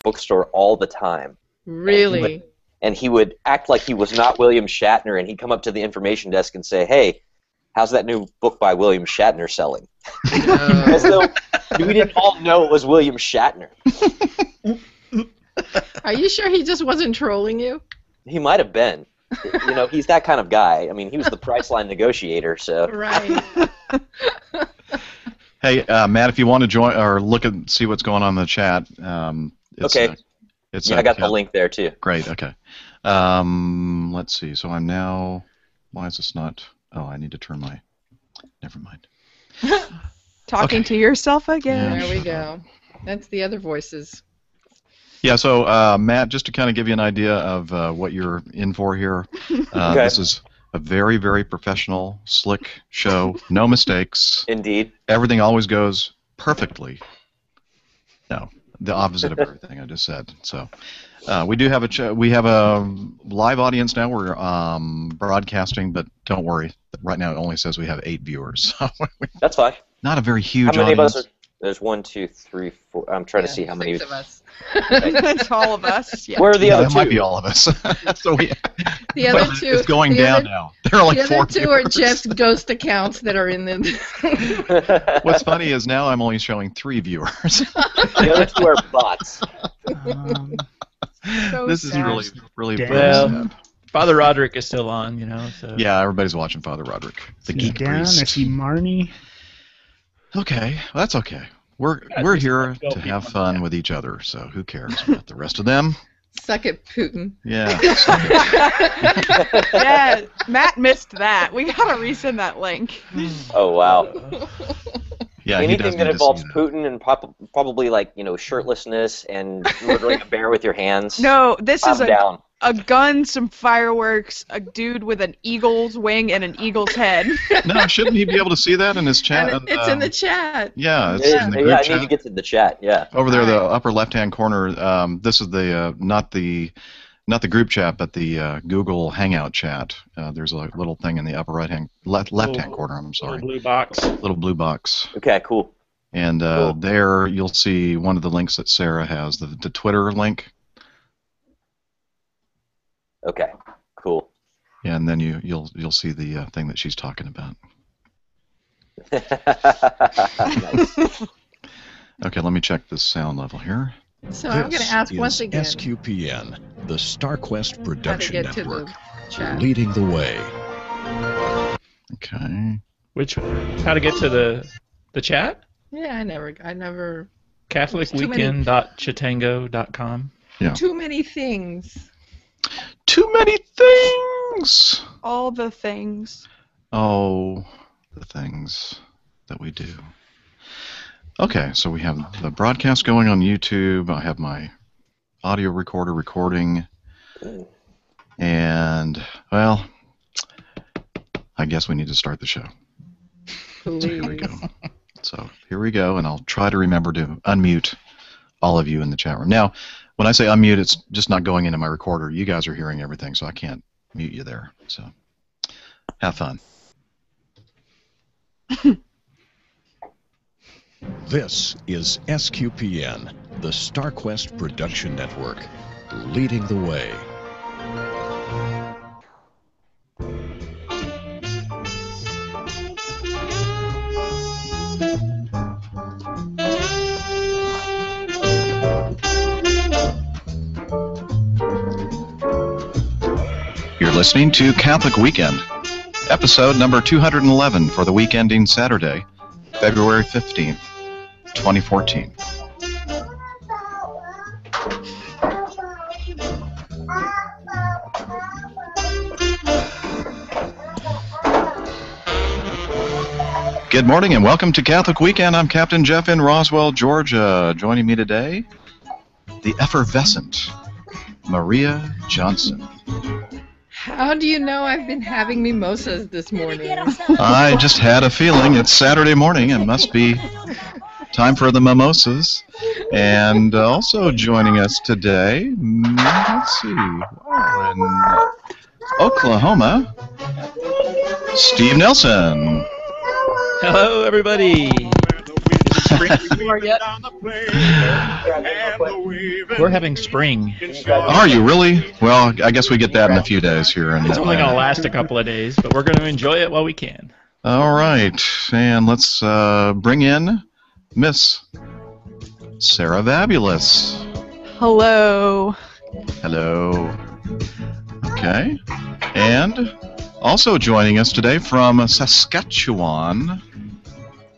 bookstore all the time. Really? And he would act like he was not William Shatner, and he'd come up to the information desk and say, "Hey, how's that new book by William Shatner selling?" As though we didn't all know it was William Shatner. Are you sure he just wasn't trolling you? He might have been. You know, he's that kind of guy. I mean, he was the Priceline negotiator, so. Right. Hey, Matt, if you want to join or look and see what's going on in the chat, okay. I got the link there too. Great. Okay. Let's see. So I'm now. Why is this not? Oh, I need to turn my. Never mind. Talking to yourself again. There we go. That's the other voices. Yeah. So Matt, just to kind of give you an idea of what you're in for here, this is a very, very professional, slick show. No mistakes. Indeed. Everything always goes perfectly. No, the opposite of everything I just said. So we do have a live audience now. We're broadcasting, but don't worry. Right now it only says we have 8 viewers. So that's fine. Not a very huge audience. How many of us are? There's 1, 2, 3, 4. I'm trying to see how many. 6 of us. It's all of us. Yeah. Where are the other 2? It might be all of us. So the other 2. It's going down now. There are like 4 The other 2 viewers. are just ghost accounts that are in the. What's funny is now I'm only showing 3 viewers. The other 2 are bots. So this is sad. really Well, sad. Father Roderick is still on, you know. So. Yeah, everybody's watching Father Roderick, the See geek Dan, priest. I see Marnie. Okay, well, that's okay. We're here to have fun with each other, so who cares about the rest of them? Suck it, Putin. Yeah. Yeah, Matt missed that. We gotta resend that link. Oh wow. Yeah. He does Anything that need to involves see that. Putin and probably like shirtlessness and murdering a bear with your hands. No, this is I'm down. a gun, some fireworks, a dude with an eagle's wing and an eagle's head. No, shouldn't he be able to see that in his chat? And it's in the chat. Yeah, it's in the group I chat. need to get to the chat. Yeah. Over there, the upper left-hand corner. This is the not the group chat, but the Google Hangout chat. There's a little thing in the upper left-hand corner. I'm sorry. Little blue box. Little blue box. Okay. Cool. And there you'll see one of the links that Sarah has, the Twitter link. Okay. Cool. Yeah, and then you'll see the thing that she's talking about. Nice. Okay, let me check this sound level here. So I'm going to ask once again. SQPN, the StarQuest How to production get to network, the chat. leading the way. Okay. How to get to the chat? Yeah, I never. CatholicWeekend.chatango.com. Yeah. Too many things. Too many things. All the things. Oh, the things that we do. Okay, so we have the broadcast going on YouTube. I have my audio recorder recording. And, well, I guess we need to start the show. Please. So here we go. So here we go, and I'll try to remember to unmute all of you in the chat room. Now, when I say unmute, it's just not going into my recorder. You guys are hearing everything, so I can't mute you there. So have fun. This is SQPN, the StarQuest production network, leading the way. You're listening to Catholic Weekend, episode number 211 for the week ending Saturday, February 15th, 2014. Good morning and welcome to Catholic Weekend. I'm Captain Jeff in Roswell, Georgia. Joining me today, the effervescent Maria Johnson. How do you know I've been having mimosas this morning? I just had a feeling it's Saturday morning and must be time for the mimosas. And also joining us today, let's see, in Oklahoma, Steve Nelson. Hello, everybody. spring anymore yet? We're having spring. Are you really? Well, I guess we get that in a few days here. It's only going to last a couple of days, but we're going to enjoy it while we can. All right, and let's bring in Miss Sarah Vabulous. Hello. Hello. Okay. And also joining us today from Saskatchewan.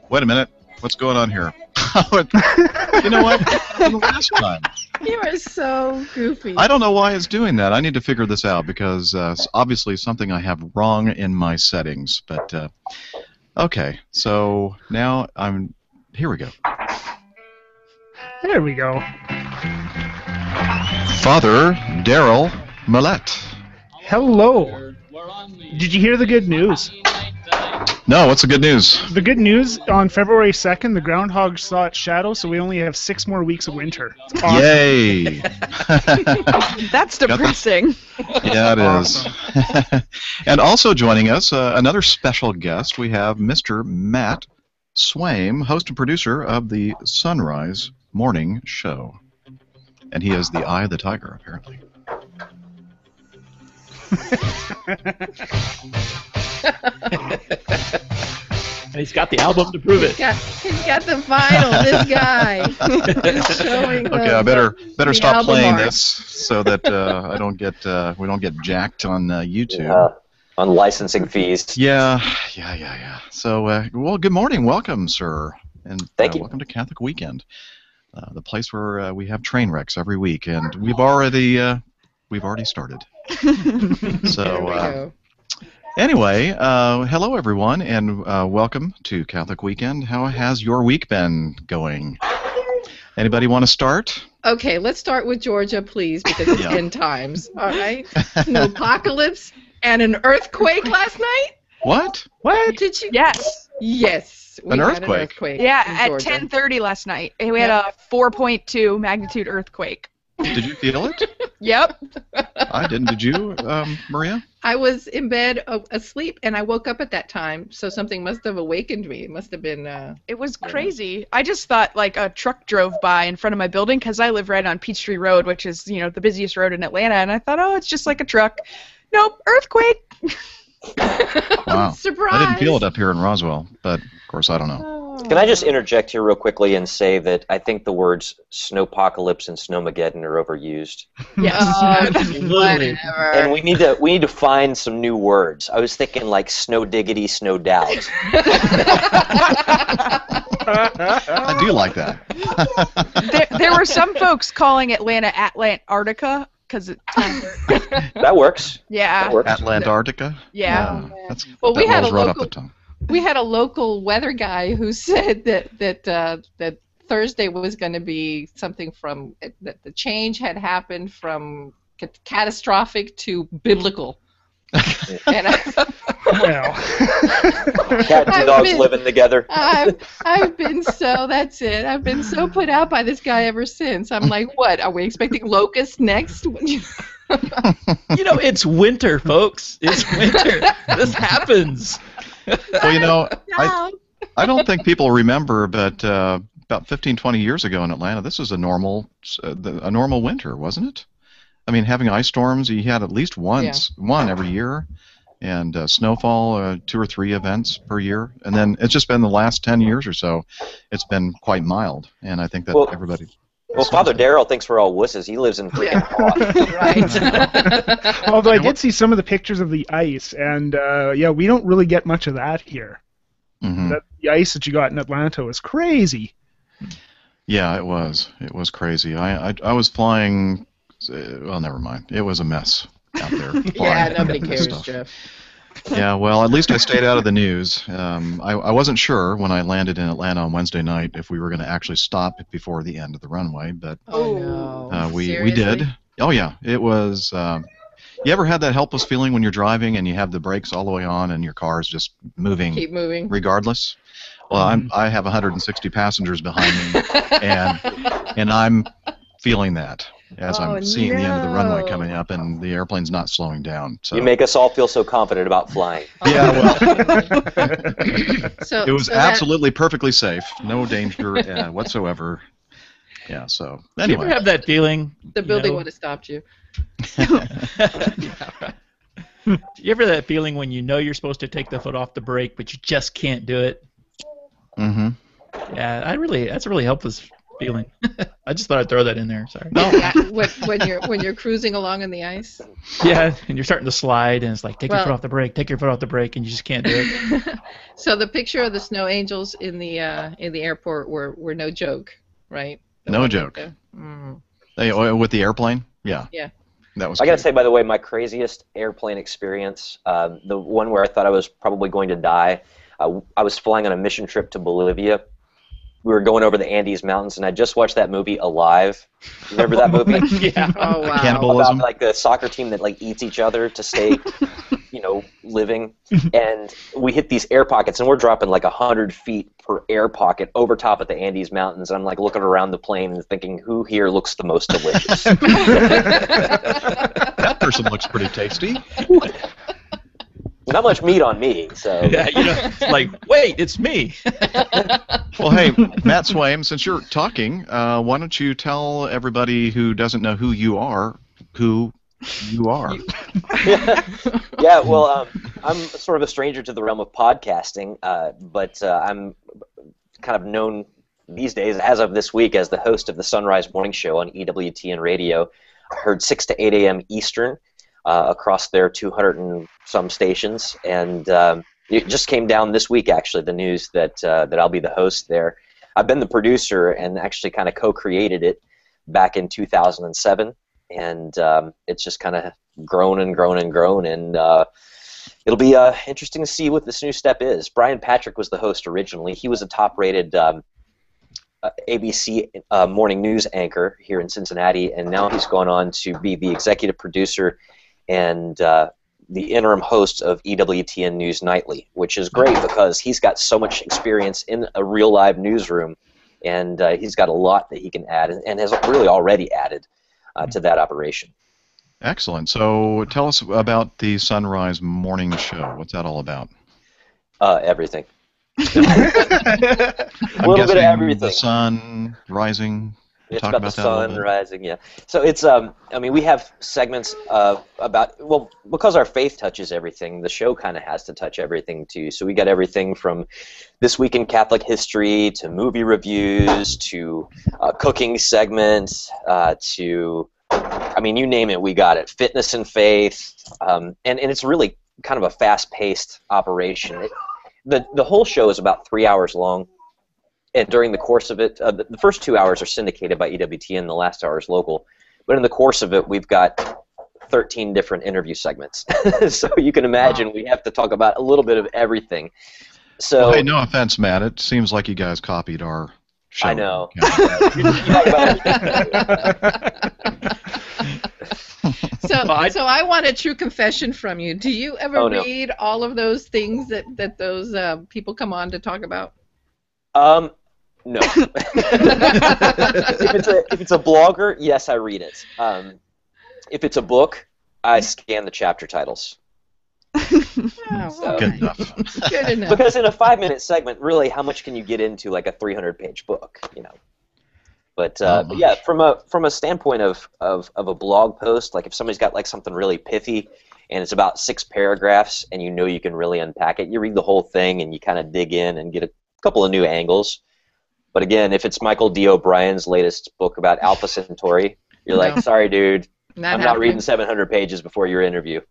Wait a minute. What's going on here? You know what? The last time. You are so goofy. I don't know why it's doing that. I need to figure this out because it's obviously something I have wrong in my settings. But, okay. So now here we go. There we go. Father Daryl Millette. Hello. Did you hear the good news? No, what's the good news? The good news, on February 2nd, the groundhog saw its shadow, so we only have 6 more weeks of winter. It's awesome. Yay! That's depressing. Yeah, it is. And also joining us, another special guest, we have Mr. Matt Swaim, host and producer of the Sunrise Morning Show. And he is the eye of the tiger, apparently. And he's got the album to prove it. He's got the vinyl. This guy. He's showing Okay, I better stop playing art. this so that we don't get jacked on YouTube. On licensing fees. Yeah. So, well, good morning, welcome, sir, and Thank you. Welcome to Catholic Weekend, the place where we have train wrecks every week, and we've already started. So. There we go. Anyway, hello everyone, and welcome to Catholic Weekend. How has your week been going? Anybody want to start? Okay, let's start with Georgia, please, because it's end times. All right? An apocalypse and an earthquake last night? What? Did you? Yes. Yes. We An had earthquake? An earthquake Yeah, in at Georgia. 10:30 last night. We had a 4.2 magnitude earthquake. Did you feel it? Yep. I didn't. Did you, Maria? I was in bed asleep, and I woke up at that time, so something must have awakened me. It must have been... It was crazy. I just thought like a truck drove by in front of my building because I live right on Peachtree Road, which is, the busiest road in Atlanta, and I thought, oh, it's just like a truck. Nope, earthquake. Wow. Surprise! I didn't feel it up here in Roswell, but of course I don't know. Can I just interject here real quickly and say that I think the words snowpocalypse and snowmageddon are overused, Yes. Absolutely. and we need to find some new words. I was thinking like snow diggity, snow doubt. I do like that. There were some folks calling Atlanta Atlantarctica because it. That works. Yeah. That works. Atlantarctica? Yeah. That's, Well, we that had rolls a right local- off the tongue. We had a local weather guy who said that Thursday was going to be something from that the change had happened from catastrophic to biblical. And Well. Cats and dogs living together. I've been that's it. I've been so put out by this guy ever since. I'm like, what? Are we expecting locusts next? It's winter, folks. It's winter. This happens. Well, I don't think people remember, but about 15, 20 years ago in Atlanta, this was a normal winter, wasn't it? I mean, having ice storms, you had at least one every year, and snowfall, 2 or 3 events per year, and then it's just been the last 10 years or so, it's been quite mild, and I think that everybody... Well, Father Daryl thinks we're all wusses. He lives in freaking Right. Although I did see some of the pictures of the ice, and we don't really get much of that here. Mm-hmm. The ice that you got in Atlanta was crazy. Yeah, it was. It was crazy. I was flying... well, never mind. It was a mess out there. Yeah, nobody and cares, stuff. Jeff. Yeah, well, at least I stayed out of the news. I wasn't sure when I landed in Atlanta on Wednesday night if we were going to actually stop before the end of the runway, but Oh, no. we Seriously? did. Oh, yeah. It was... you ever had that helpless feeling when you're driving and you have the brakes all the way on and your car is just moving Keep moving. regardless? Well, I have 160 passengers behind me, and I'm feeling that as I'm seeing the end of the runway coming up, and the airplane's not slowing down. So You make us all feel so confident about flying. yeah, well, So it was so that- absolutely perfectly safe, no danger whatsoever. Yeah. So You anyway, ever have that feeling? the building you would have stopped you. Yeah, right. You ever that feeling when you know you're supposed to take the foot off the brake, but you just can't do it? mm-hmm. Yeah, that's a really helpless feeling. I just thought I'd throw that in there. Sorry. No. Yeah, when you're cruising along on the ice. Yeah, and you're starting to slide, and it's like, take your Well- foot off the brake, take your foot off the brake, and you just can't do it. So the picture of the snow angels in the airport were no joke, right? No joke. Hey, with the airplane? Yeah. Yeah. That was. I gotta cute. say, by the way, my craziest airplane experience, the one where I thought I was probably going to die, I was flying on a mission trip to Bolivia. We were going over the Andes Mountains, and I just watched that movie, Alive. Remember that movie? Yeah. Oh wow. Cannibalism. About like the soccer team that like eats each other to stay, living. And we hit these air pockets, and we're dropping like 100 feet per air pocket over top of the Andes Mountains. And I'm like looking around the plane and thinking, who here looks the most delicious? That person looks pretty tasty. Not much meat on me, so. Yeah, it's like, wait, it's me. Well, hey, Matt Swaim, since you're talking, why don't you tell everybody who doesn't know who you are who you are? Yeah, well, I'm sort of a stranger to the realm of podcasting, but I'm kind of known these days, as of this week, as the host of the Sunrise Morning Show on EWTN Radio. I heard 6 to 8 a.m. Eastern across their 200 and some stations, and it just came down this week, actually, the news that I'll be the host there. I've been the producer and actually kind of co-created it back in 2007, and it's just kind of grown and grown and grown, and it'll be interesting to see what this new step is. Brian Patrick was the host originally. He was a top-rated ABC morning news anchor here in Cincinnati, and now he's gone on to be the executive producer and the interim host of EWTN News Nightly, which is great because he's got so much experience in a real live newsroom, and he's got a lot that he can add, and has really already added to that operation. Excellent. So tell us about the Sunrise Morning Show. What's that all about? Everything. I'm A little bit of guessing everything. The sun rising. It's Talk about the about that a little sun bit. rising, yeah. So it's, we have segments about, well, because our faith touches everything, the show kind of has to touch everything too. So we got everything from This Week in Catholic History to movie reviews to cooking segments to, you name it, we got it. Fitness and faith, and it's really kind of a fast-paced operation. The whole show is about 3 hours long. And during the course of it, the first 2 hours are syndicated by EWTN, the last hour is local. But in the course of it, we've got 13 different interview segments. So you can imagine we have to talk about a little bit of everything. So, Well, hey, no offense, Matt. It seems like you guys copied our show. I know. Yeah. You talk about everything. So I want a true confession from you. Do you ever Oh, no. read all of those things that those people come on to talk about? No. if it's a blogger, yes, I read it. If it's a book, I scan the chapter titles. Oh, Good enough. good enough. Because in a 5-minute segment, really, how much can you get into like a 300-page book? But yeah, from a standpoint of a blog post, like if somebody's got like something really pithy and it's about 6 paragraphs and you know you can really unpack it, you read the whole thing and you kind of dig in and get a couple of new angles. But again, if it's Michael D. O'Brien's latest book about Alpha Centauri, you're like, No. sorry, dude, I'm not happening. reading 700 pages before your interview.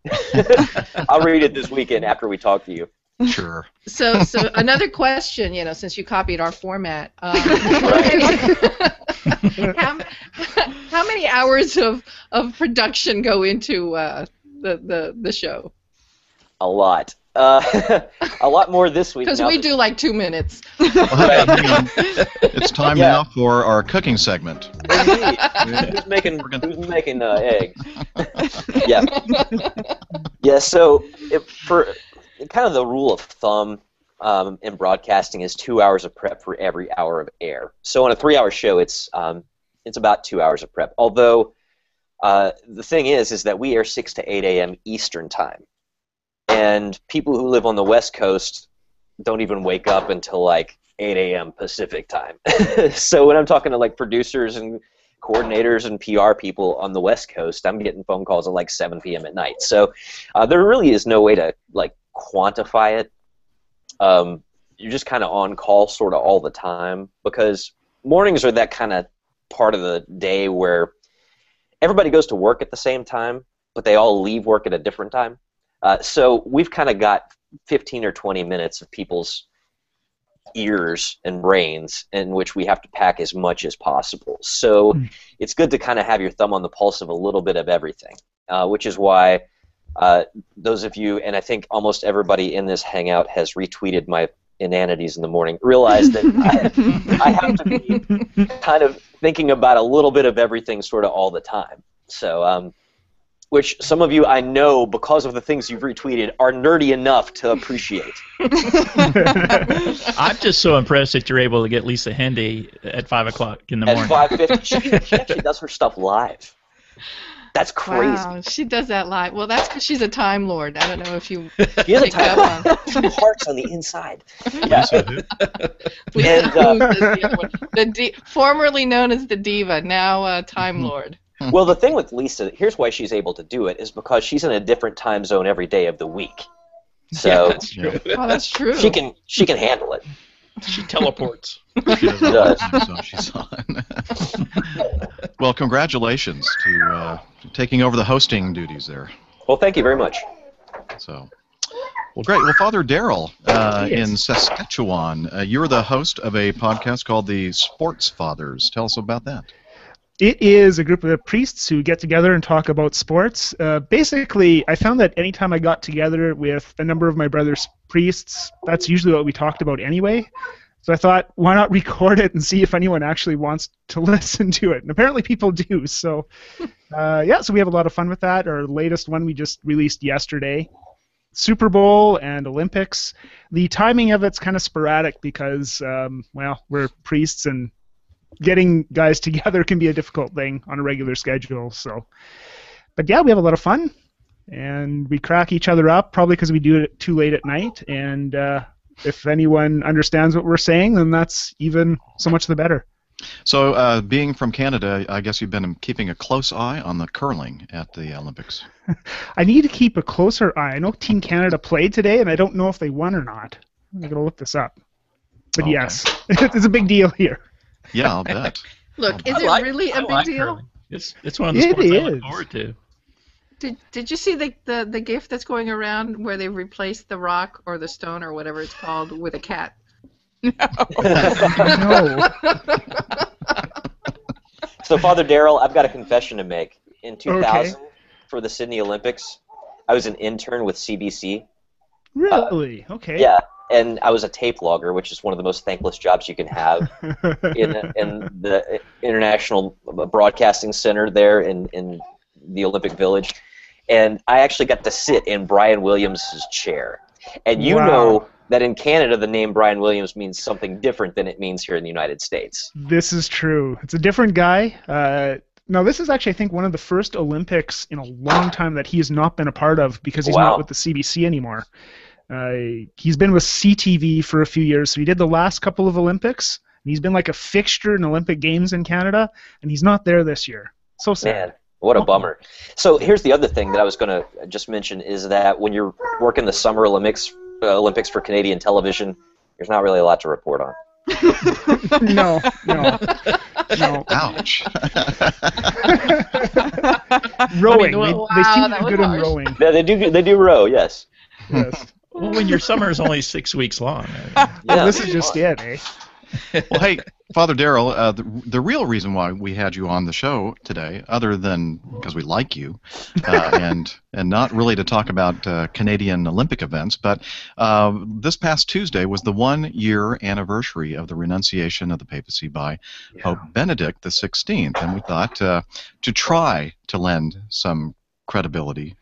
I'll read it this weekend after we talk to you. Sure. So another question, since you copied our format, how many hours of production go into the show? A lot. A lot more this week. Because now we that- do like 2 minutes. Well, hang on. It's time Yeah. now for our cooking segment. Indeed. Who's making eggs? Yeah. Yeah. So for kind of the rule of thumb in broadcasting is 2 hours of prep for every hour of air. So on a 3-hour show, it's It's about 2 hours of prep. Although the thing is that we air 6 to 8 a.m. Eastern time, and people who live on the West Coast don't even wake up until like 8 a.m. Pacific time. So when I'm talking to like producers and coordinators and PR people on the West Coast, I'm getting phone calls at like 7 p.m. at night. So there really is no way to like quantify it. You're just kind of on call sort of all the time, because mornings are that kind of part of the day where everybody goes to work at the same time, but they all leave work at a different time. So we've kind of got 15 or 20 minutes of people's ears and brains in which we have to pack as much as possible. So it's good to kind of have your thumb on the pulse of a little bit of everything, which is why those of you, and I think almost everybody in this hangout has retweeted my inanities in the morning, realize that I have to be kind of thinking about a little bit of everything sort of all the time. So, which some of you I know, because of the things you've retweeted, are nerdy enough to appreciate. I'm just so impressed that you're able to get Lisa Hendy at 5 o'clock in the morning. At 5:50, she actually does her stuff live. That's crazy. Wow, she does that live. Well, that's because she's a Time Lord. I don't know if you She is a picked Time up Lord. on. 2 hearts on the inside. Lisa who? Formerly known as the Diva, now Time Lord. Well, the thing with Lisa, here's why she's able to do it, is because she's in a different time zone every day of the week. So Yeah, that's true. Oh, that's true. she can handle it. She teleports. She does all the time, so she's on. Well, congratulations to taking over the hosting duties there. Well, thank you very much. So, well, great. Well, Father Darrell Yes. in Saskatchewan, you're the host of a podcast called the Sports Fathers. Tell us about that. It is a group of priests who get together and talk about sports. Basically, I found that anytime I got together with a number of my brother's priests, that's usually what we talked about anyway. So I thought, why not record it and see if anyone actually wants to listen to it? And apparently people do. So, so we have a lot of fun with that. Our latest one we just released yesterday. Super Bowl and Olympics. The timing of it's kind of sporadic because, we're priests and getting guys together can be a difficult thing on a regular schedule. So, but yeah, we have a lot of fun, and we crack each other up probably because we do it too late at night. And if anyone understands what we're saying, then that's even so much the better. So, being from Canada, I guess you've been keeping a close eye on the curling at the Olympics. I need to keep a closer eye. I know Team Canada played today, and I don't know if they won or not. I'm going to look this up. But Okay. yes, it's a big deal here. Yeah, I'll bet. Look, is I it like- really I a big like deal? curling. It's one of the It sports I look is. forward to. Did you see the GIF that's going around where they replaced the rock or the stone or whatever it's called with a cat? No. So, Father Darrell, I've got a confession to make. In 2000, for the Sydney Olympics, I was an intern with CBC. Really? Okay. Yeah, and I was a tape logger, which is one of the most thankless jobs you can have in the International Broadcasting Center there in the Olympic Village. And I actually got to sit in Brian Williams' chair. And you Wow. know that in Canada the name Brian Williams means something different than it means here in the United States. This is true. It's a different guy. No, this is actually, I think, one of the first Olympics in a long time that he has not been a part of because he's Wow. not with the CBC anymore. He's been with CTV for a few years, so he did the last couple of Olympics. And he's been like a fixture in Olympic Games in Canada, and he's not there this year. So sad. Man, what a bummer. So here's the other thing that I was going to just mention is that when you're working the Summer Olympics for Canadian television, there's not really a lot to report on. No. Ouch. Rowing. wow, they seem to that be was good in harsh. rowing. Yeah, they do row, yes. Yes. Well, when your summer is only 6 weeks long. Well, this is just it, eh? Well, hey, Father Darrell, the real reason why we had you on the show today, other than because we like you, and not really to talk about Canadian Olympic events, but this past Tuesday was the 1-year anniversary of the renunciation of the papacy by Pope Benedict XVI, and we thought to try to lend some credibility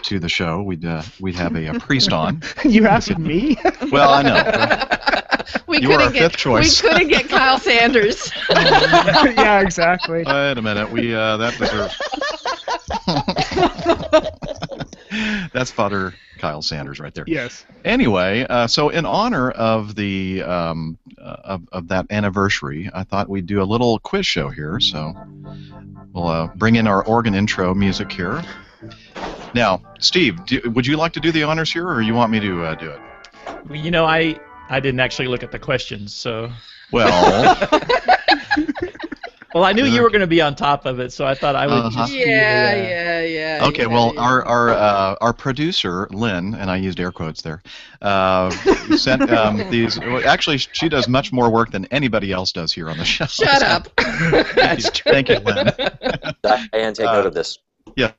to the show, we'd have a priest on. You asked me? Well, I know. You are our fifth choice. We couldn't get Kyle Sanders. Yeah, exactly. Wait a minute. That deserves. That's Father Kyle Sanders right there. Yes. Anyway, so in honor of the of that anniversary, I thought we'd do a little quiz show here. So we'll bring in our organ intro music here. Now, Steve, would you like to do the honors here, or you want me to do it? Well, you know, I didn't actually look at the questions, so. Well. Well, I knew you were going to be on top of it, so I thought I would just. Yeah. Okay, well, our producer Lynn, and I used air quotes there, sent these. Well, actually, she does much more work than anybody else does here on the show. Shut up. Thank you, Lynn. And take note of this. Yeah.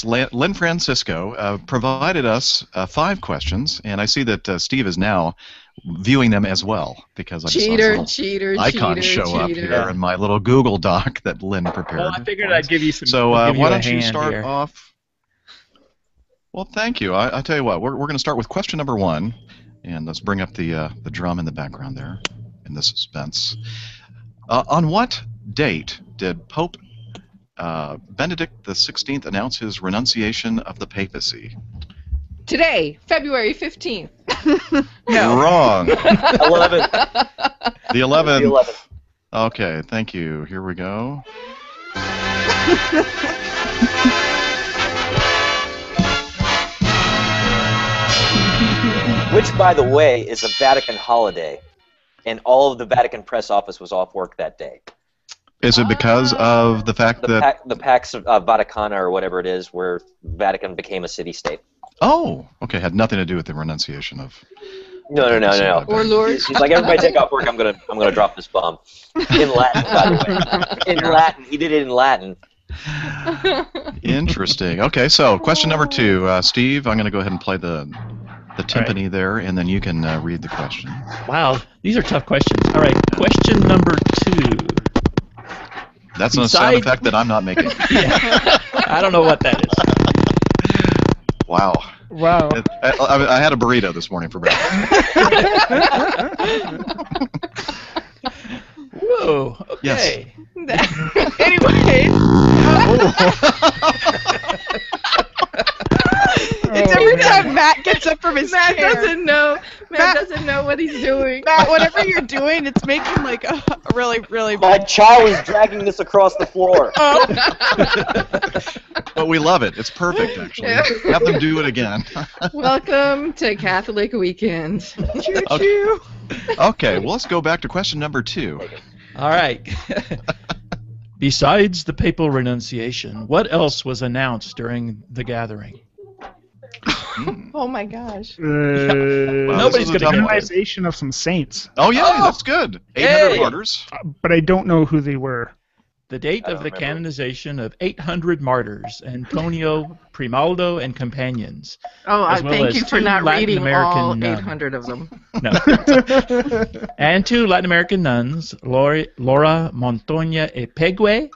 Lynn Francisco provided us 5 questions, and I see that Steve is now viewing them as well because I just saw this little icon show up here in my little Google Doc that Lynn prepared. Well, I figured I'd give you some. So why don't you start here. off? Well, thank you. I tell you what, we're going to start with question number 1, and let's bring up the drum in the background there in the suspense. On what date did Pope Benedict XVI announce his renunciation of the papacy? Today, February 15th. No. Wrong. 11. The 11th. The 11th. Okay, thank you. Here we go. Which, by the way, is a Vatican holiday, and all of the Vatican press office was off work that day. Is it because of the fact that... The Pax Vaticana, or whatever it is, where Vatican became a city-state. Oh, okay, had nothing to do with the renunciation of... No. Or Lourdes. He's like, everybody take off work, I'm gonna drop this bomb. In Latin, by the way. In Latin. He did it in Latin. Interesting. Okay, so question number 2. Steve, I'm going to go ahead and play the timpani there, and then you can read the question. Wow, these are tough questions. All right, question number 2. That's a sound effect that I'm not making. Yeah. I don't know what that is. Wow. Wow. I had a burrito this morning for breakfast. Whoa. Okay. Yes. Anyways. It's every time Matt gets up from his chair. Matt doesn't know what he's doing. Matt, whatever you're doing, it's making like a really, really My bad. child is dragging this across the floor. But we love it. It's perfect, actually. Have them do it again. Welcome to Catholic Weekend. Choo-choo. Okay, well, let's go back to question number 2. All right. Besides the papal renunciation, what else was announced during the gathering? Oh my gosh. Nobody's going to get Canonization of some saints. Oh, yeah, that's good. 800 martyrs. But I don't know who they were. The date of the canonization of 800 martyrs, Antonio Primaldo and companions. Oh, as well thank as you for 2 not Latin reading American all nuns. 800 of them. No. And 2 Latin American nuns, Laura Montoya Epegue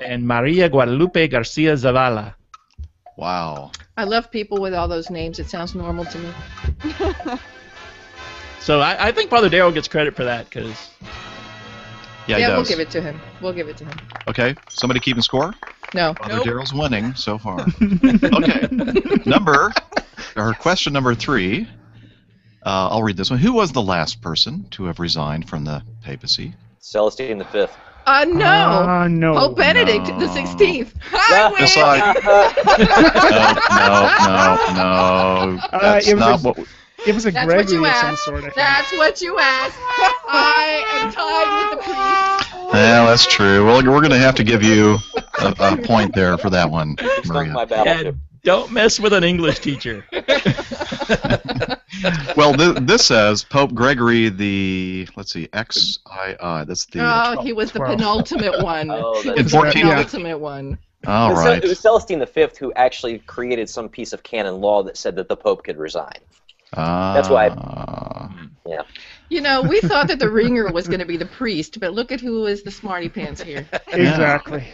and Maria Guadalupe Garcia Zavala. Wow. I love people with all those names. It sounds normal to me. So I think Father Darrell gets credit for that, because... Yeah, he does. We'll give it to him. Okay, somebody keeping score? No. Father Darrell's winning so far. Okay. Question number 3. I'll read this one. Who was the last person to have resigned from the papacy? Celestine V. No. No. Pope Benedict the 16th. I win. No. That's not what... It was a That's Gregory what you of some asked. sort. I think. That's what you asked. I am tied with the priest. Yeah, that's true. Well, we're going to have to give you a point there for that one, Maria. My battleship. Don't mess with an English teacher. Well, this says Pope Gregory the, let's see, XII. That's the. Oh, he was the 12. penultimate one. Oh, He that's was the 14. penultimate one. All right. It was Celestine V who actually created some piece of canon law that said that the Pope could resign. That's why. Yeah. You know, we thought that the ringer was going to be the priest, but look at who is the smarty pants here. Exactly.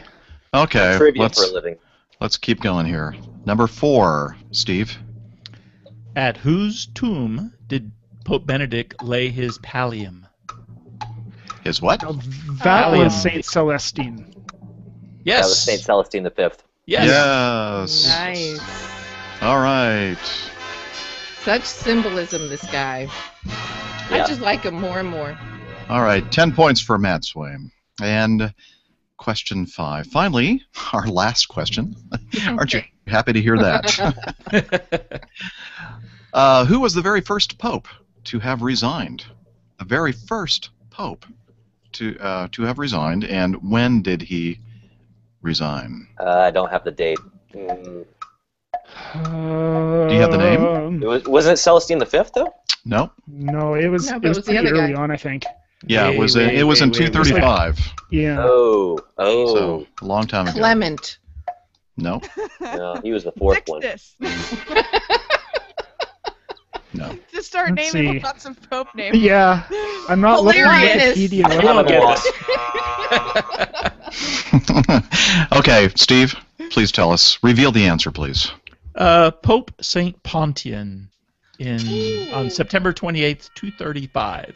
Okay. Trivia for a living. Let's keep going here. Number 4, Steve. At whose tomb did Pope Benedict lay his pallium? His what? That was Saint Celestine. Yes. That was Saint Celestine V. Yes. Yes. Nice. All right. Such symbolism, this guy. I Yeah. just like him more and more. All right. 10 points for Matt Swaim. And question 5. Finally, our last question. Aren't you happy to hear that? Who was the very first pope to have resigned? The very first pope to have resigned, and when did he resign? I don't have the date. Do you have the name? Wasn't it Celestine V though? No. No, it was No, but it was it was the pretty other early guy. on, I think. Yeah, it was in 235. Yeah. Oh. So a long time ago. Clement. No. No, he was the fourth one. Sixtus. No. To start Let's naming see. lots of Pope names. Yeah, I'm not looking at Hilarious. Wikipedia. I haven't We'll get lost. Okay, Steve, please tell us. Reveal the answer, please. Pope Saint Pontian on September 28th, 235.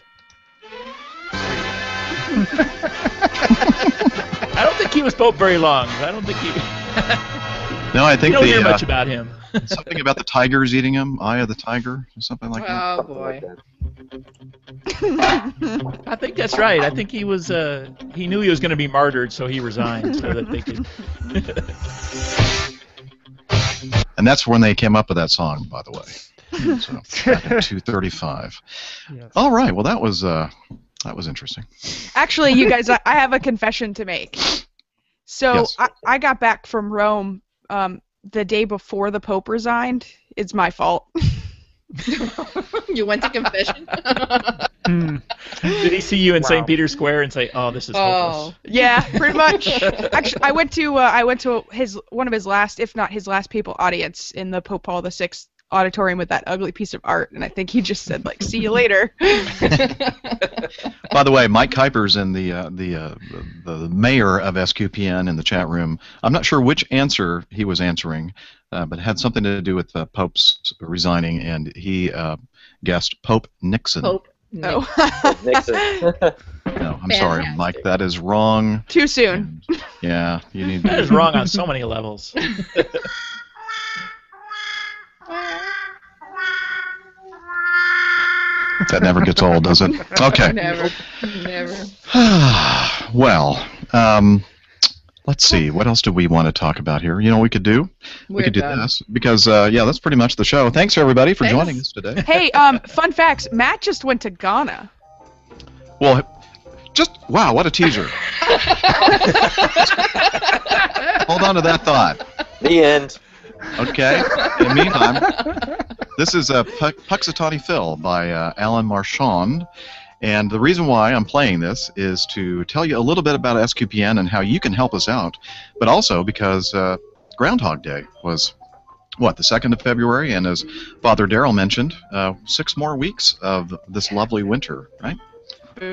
I don't think he was Pope very long. I don't think he. No, I You think don't hear the much about him. something about the tigers eating him, Eye of the Tiger, or something like that. Oh boy. I think that's right. I think he was. He knew he was going to be martyred, so he resigned so that they could. And that's when they came up with that song, by the way. So, back in 235. Yes. All right. Well, that was interesting. Actually, you guys, I have a confession to make. So Yes. I got back from Rome the day before the Pope resigned. It's my fault. You went to confession? Did he see you in Wow. St. Peter's Square and say, "Oh, this is hopeless"? Yeah, pretty much. Actually, I went to one of his last, if not his last, papal audience in the Pope Paul VI auditorium with that ugly piece of art, and I think he just said like, "See you later." By the way, Mike Kuiper's in the mayor of SQPN in the chat room. I'm not sure which answer he was answering, but it had something to do with Pope's resigning, and he guessed Pope Nixon. Pope. Oh, Nixon. No, I'm sorry, Fantastic. Mike. That is wrong. too soon. And, yeah, you need That is to. wrong on so many levels. That never gets old, does it? Okay. Never. Never. Well, let's see. What else do we want to talk about here? You know what we could do? We We're could do done. this because, yeah, that's pretty much the show. Thanks, everybody, for Thanks. joining us today. Hey, fun facts. Matt just went to Ghana. Well, wow, what a teaser. Hold on to that thought. The end. Okay. In the meantime, this is Puxatawny Phil by Alan Marchand. And the reason why I'm playing this is to tell you a little bit about SQPN and how you can help us out, but also because Groundhog Day was, the 2nd of February, and as Father Darrell mentioned, 6 more weeks of this lovely winter, right?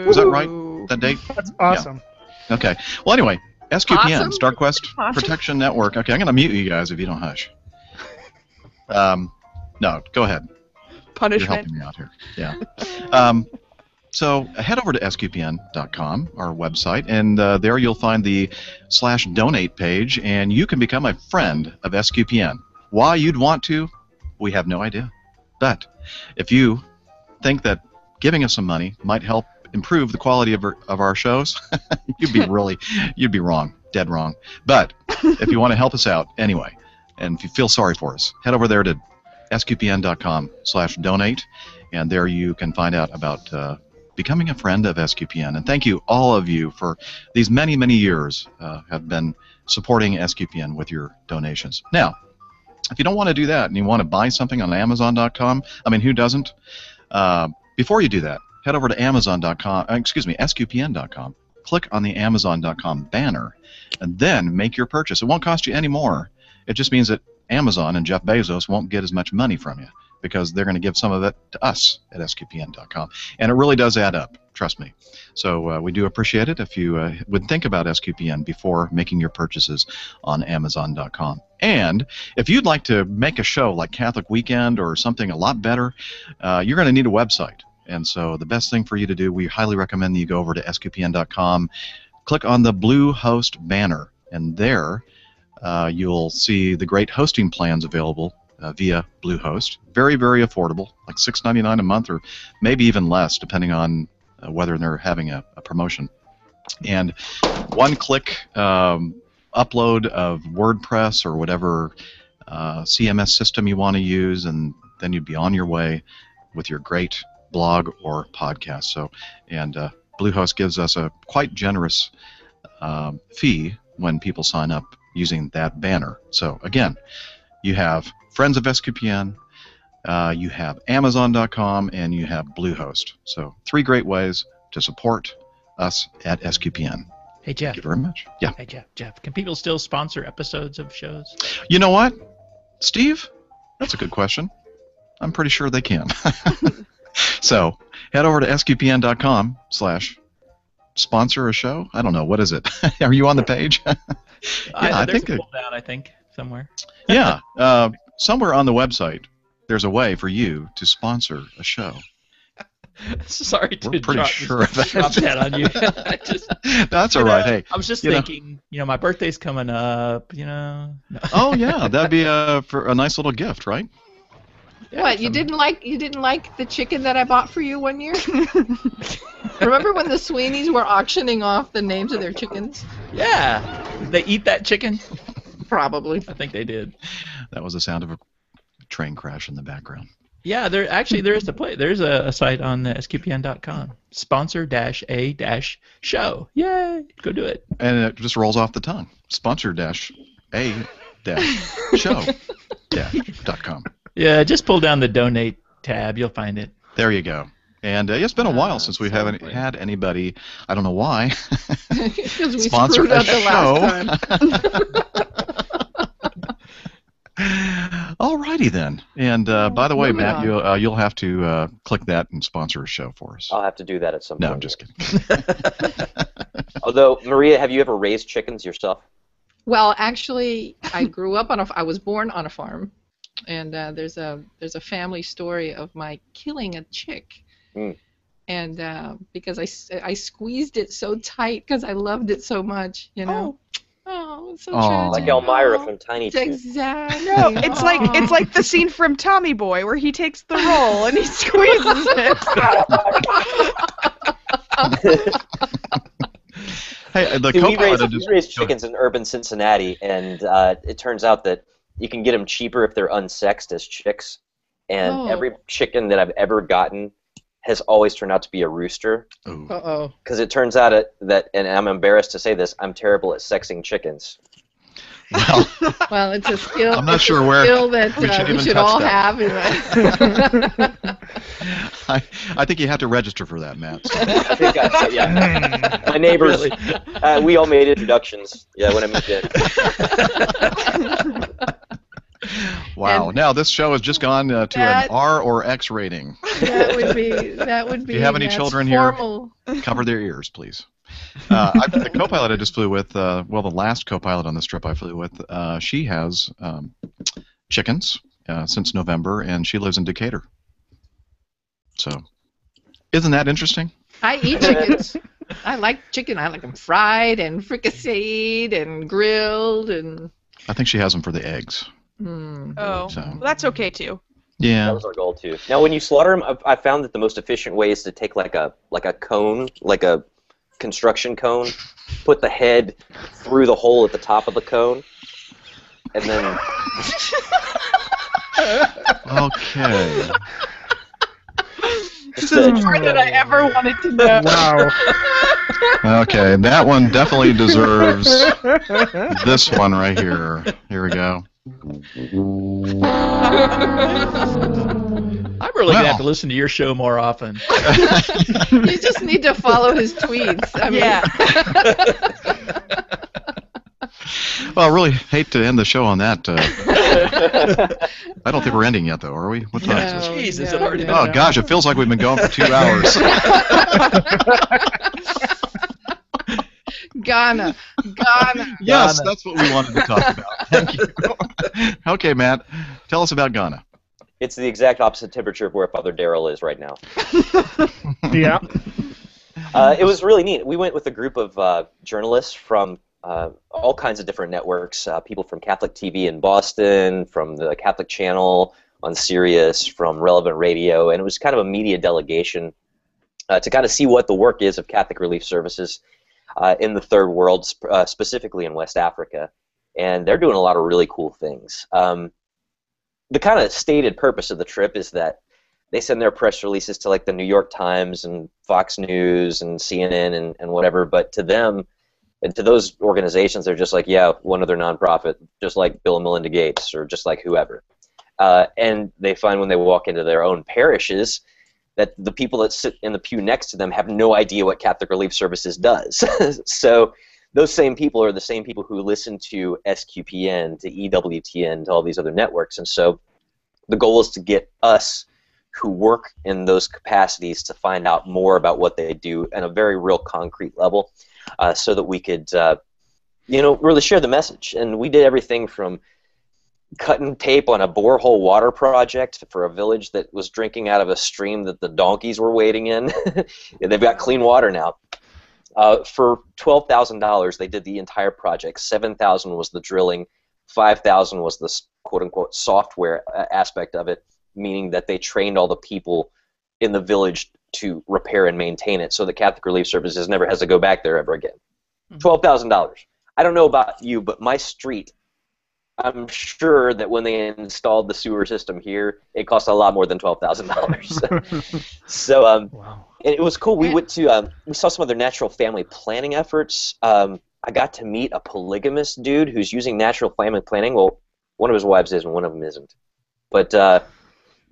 Was that right? That date? That's awesome. Okay. Well, anyway, SQPN, Awesome. StarQuest Awesome. Protection Network. Okay, I'm going to mute you guys if you don't hush. No, go ahead. You're Punishment. helping me out here. Yeah. So head over to sqpn.com, our website, and there you'll find the /donate page, and you can become a friend of SQPN. Why you'd want to, we have no idea. But if you think that giving us some money might help improve the quality of our shows, you'd be wrong, dead wrong. But if you want to help us out anyway, and if you feel sorry for us, head over there to sqpn.com/donate, and there you can find out about becoming a friend of SQPN. And thank you, all of you, for these many, many years have been supporting SQPN with your donations. Now, if you don't want to do that and you want to buy something on Amazon.com, I mean, who doesn't? Before you do that, head over to SQPN.com, click on the Amazon.com banner, and then make your purchase. It won't cost you any more. It just means that Amazon and Jeff Bezos won't get as much money from you because they're going to give some of it to us at SQPN.com. And it really does add up. Trust Trust me. So we do appreciate it if you would think about SQPN before making your purchases on Amazon.com. And if you'd like to make a show like Catholic Weekend or something a lot better, you're going to need a website. And so the best thing for you to do, we highly recommend that you go over to SQPN.com, click on the Bluehost banner, and there you'll see the great hosting plans available via Bluehost. Very, very affordable, like $6.99 a month or maybe even less, depending on whether they're having a promotion. And one-click upload of WordPress or whatever CMS system you want to use, and then you'd be on your way with your great blog or podcast. So, and Bluehost gives us a quite generous fee when people sign up using that banner. So again, you have Friends of SQPN, you have Amazon.com, and you have Bluehost. So 3 great ways to support us at SQPN. Hey, Jeff. Thank you very much. Yeah. Hey, Jeff. Can people still sponsor episodes of shows? You know what, Steve? That's a good question. I'm pretty sure they can. So head over to sqpn.com/sponsor a show. I don't know. What is it? Are you on the page? I think a pull down, I think, somewhere. Yeah. Somewhere on the website, there's a way for you to sponsor a show. Sorry to We're pretty drop, sure of that. drop that on you. That's all right. Hey, I was just thinking, my birthday's coming up, No. Oh yeah, that'd be for a nice little gift, right? Yeah, what, you didn't like the chicken that I bought for you one year? Remember when the Sweeneys were auctioning off the names of their chickens? Yeah. Did they eat that chicken? Probably. I think they did. That was the sound of a train crash in the background. Yeah, there is there's a site on SQPN.com. Sponsor-a-show. Yay! Go do it. And it just rolls off the tongue. Sponsor-a-show.com. Yeah, just pull down the donate tab. You'll find it. There you go. And it's been a while since we haven't had anybody, I don't know why, because we sponsor screwed a up the show. Alrighty then. And by the way, Matt, you'll have to click that and sponsor a show for us. I'll have to do that at some point. No, I'm just kidding. Although, Maria, have you ever raised chickens yourself? Well, actually, I grew up I was born on a farm, and there's a family story of my killing a chick, and because I squeezed it so tight because I loved it so much, Oh, it's so tragic. Like Elmira from Tiny Toons. Exactly. No, it's like the scene from Tommy Boy where he takes the roll and he squeezes it. Hey, we raise chickens in urban Cincinnati, and it turns out that you can get them cheaper if they're unsexed as chicks. And every chicken that I've ever gotten has always turned out to be a rooster. Uh-oh. Because it turns out that, and I'm embarrassed to say this, I'm terrible at sexing chickens. Well, it's a skill. I'm not sure where skill that we should all have. I think you have to register for that, Matt. I think yeah. My neighbors, we all made introductions. Yeah, when I moved in. Wow! And now this show has just gone to an R or X rating. That would be. Do you have any children formal here? Cover their ears, please. The co-pilot I just flew with, the last co-pilot on this trip I flew with, she has chickens since November, and she lives in Decatur. So, isn't that interesting? I eat chickens. I like chicken. I like them fried and fricasseed and grilled and. I think she has them for the eggs. Oh, well, that's okay too. Yeah, that was our goal too. Now, when you slaughter them, I found that the most efficient way is to take like a cone, like a construction cone, put the head through the hole at the top of the cone, and then. Okay. This is more than I ever wanted to know. Wow. Okay, that one definitely deserves this one right here. Here we go. I'm really gonna have to listen to your show more often. You just need to follow his tweets. I mean, Well, I really hate to end the show on that. I don't think we're ending yet, though, are we? What time is it? Jeez, is it already been Oh, an gosh, hour? it feels like we've been going for 2 hours. Ghana. Yes, Ghana. that's what we wanted to talk about. Thank you. Okay, Matt, tell us about Ghana. It's the exact opposite temperature of where Father Darrell is right now. Yeah. It was really neat. We went with a group of journalists from all kinds of different networks, people from Catholic TV in Boston, from the Catholic Channel on Sirius, from Relevant Radio, and it was kind of a media delegation to kind of see what the work is of Catholic Relief Services in the Third World, specifically in West Africa. And they're doing a lot of really cool things. The kind of stated purpose of the trip is that they send their press releases to like the New York Times and Fox News and CNN and whatever, but to them and to those organizations, they're just like, yeah, one other nonprofit, just like Bill and Melinda Gates or just like whoever. And they find when they walk into their own parishes that the people that sit in the pew next to them have no idea what Catholic Relief Services does. So those same people are the same people who listen to SQPN, to EWTN, to all these other networks. And so the goal is to get us who work in those capacities to find out more about what they do at a very real concrete level so that we could, really share the message. And we did everything from cutting tape on a borehole water project for a village that was drinking out of a stream that the donkeys were wading in. They've got clean water now. For $12,000, they did the entire project. $7,000 was the drilling. $5,000 was the quote-unquote software aspect of it, meaning that they trained all the people in the village to repair and maintain it so that Catholic Relief Services never has to go back there ever again. $12,000. I don't know about you, but my street, I'm sure that when they installed the sewer system here, it cost a lot more than $12,000. So, Wow. and it was cool. We went to, we saw some of their natural family planning efforts. I got to meet a polygamous dude who's using natural family planning. Well, one of his wives is and one of them isn't. But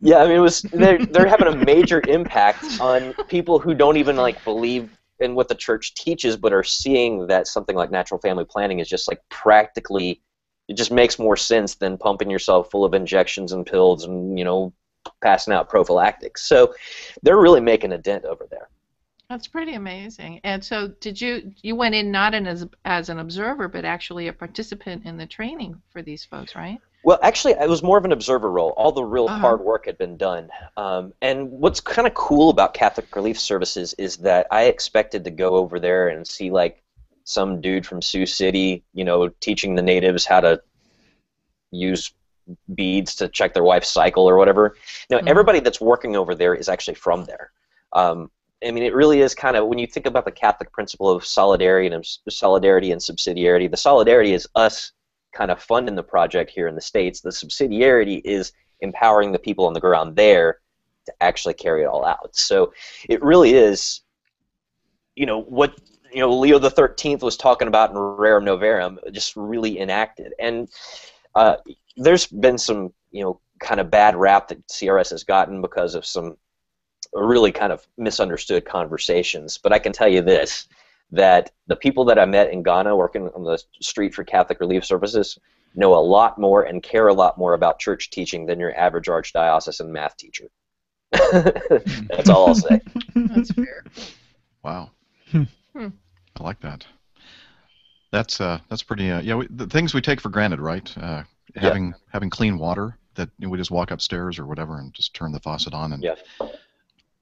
yeah, I mean, it was they're having a major impact on people who don't even like believe in what the church teaches, but are seeing that something like natural family planning is just like practically. It just makes more sense than pumping yourself full of injections and pills and, passing out prophylactics. So they're really making a dent over there. That's pretty amazing. And so did you went in not as an observer, but actually a participant in the training for these folks, right? Well, actually, it was more of an observer role. All the real hard work had been done. And what's kind of cool about Catholic Relief Services is that I expected to go over there and see, like, some dude from Sioux City, teaching the natives how to use beads to check their wife's cycle or whatever. Now, everybody that's working over there is actually from there. I mean, it really is kind of, when you think about the Catholic principle of solidarity and subsidiarity, the solidarity is us kind of funding the project here in the States. The subsidiarity is empowering the people on the ground there to actually carry it all out. So it really is, what Leo the 13th was talking about in Rerum Novarum, just really enacted. And there's been some, kind of bad rap that CRS has gotten because of some really kind of misunderstood conversations. But I can tell you this, that the people that I met in Ghana working on the street for Catholic Relief Services know a lot more and care a lot more about church teaching than your average archdiocesan math teacher. That's all I'll say. That's fair. Wow. I like that. That's pretty. The things we take for granted, right? Having clean water that we just walk upstairs or whatever and just turn the faucet on and. Yeah.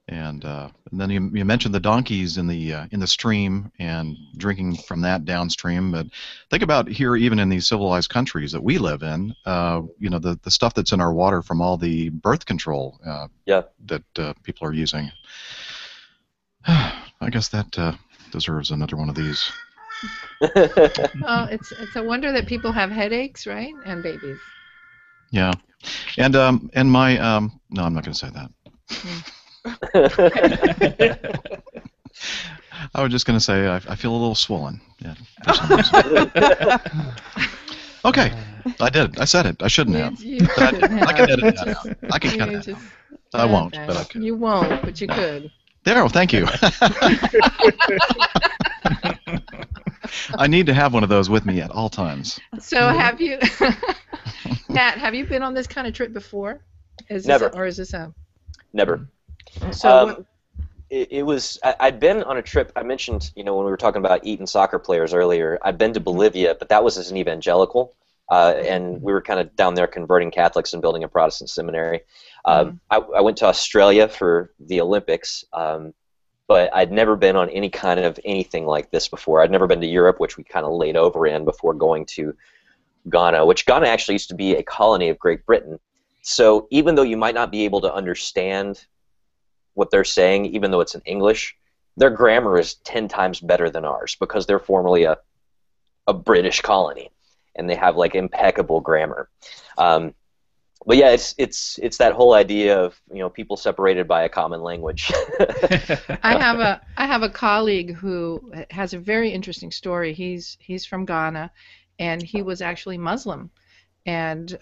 And then you mentioned the donkeys in the stream and drinking from that downstream. But think about here, even in these civilized countries that we live in, the stuff that's in our water from all the birth control that people are using. I guess that deserves another one of these. Well, it's a wonder that people have headaches, right? And babies. Yeah, and my no, I'm not going to say that. I was just going to say I feel a little swollen. Yeah. For some reason. Okay, I did it. I said it. I shouldn't have. I can edit that out. I can cut it out. I won't, but I could. You won't, but you could. There. Thank you. I need to have one of those with me at all times. So have you, Nat? Have you been on this kind of trip before? Never. Or is this a? Never. So It was. I'd been on a trip. I mentioned, when we were talking about Eton soccer players earlier. I'd been to Bolivia, but that was as an evangelical, and we were kind of down there converting Catholics and building a Protestant seminary. I went to Australia for the Olympics, but I'd never been on any kind of anything like this before. I'd never been to Europe, which we kind of laid over in before going to Ghana, which Ghana actually used to be a colony of Great Britain. So even though you might not be able to understand what they're saying, even though it's in English, their grammar is 10 times better than ours because they're formerly a British colony, and they have like impeccable grammar. But yeah, it's that whole idea of people separated by a common language. I have a colleague who has a very interesting story. He's from Ghana, and he was actually Muslim. And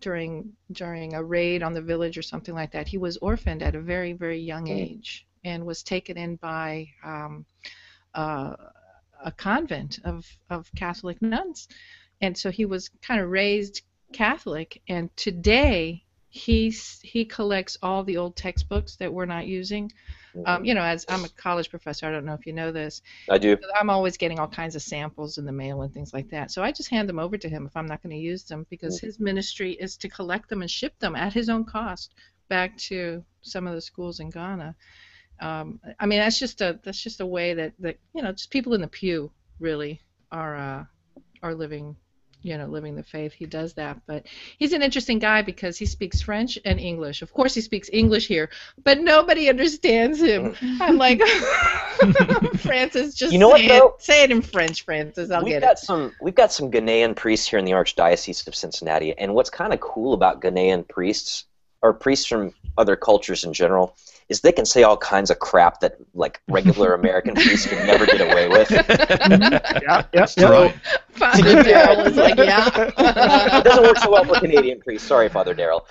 during a raid on the village or something like that, he was orphaned at a very, very young age and was taken in by a convent of Catholic nuns. And so he was kind of raised Catholic. And today he collects all the old textbooks that we're not using. As I'm a college professor, I don't know if you know this. I do. I'm always getting all kinds of samples in the mail and things like that. So I just hand them over to him if I'm not going to use them, because his ministry is to collect them and ship them at his own cost back to some of the schools in Ghana. That's just a way that just people in the pew really are living. Living the faith. He does that, but he's an interesting guy because he speaks French and English. Of course, he speaks English here, but nobody understands him. I'm like, Francis, just say it in French, Francis. We've got some Ghanaian priests here in the Archdiocese of Cincinnati, and what's kind of cool about Ghanaian priests, or priests from other cultures in general, is they can say all kinds of crap that like regular American priests can never get away with. Right. Father Darrell is like, yeah. It doesn't work so well for Canadian priests. Sorry, Father Darrell.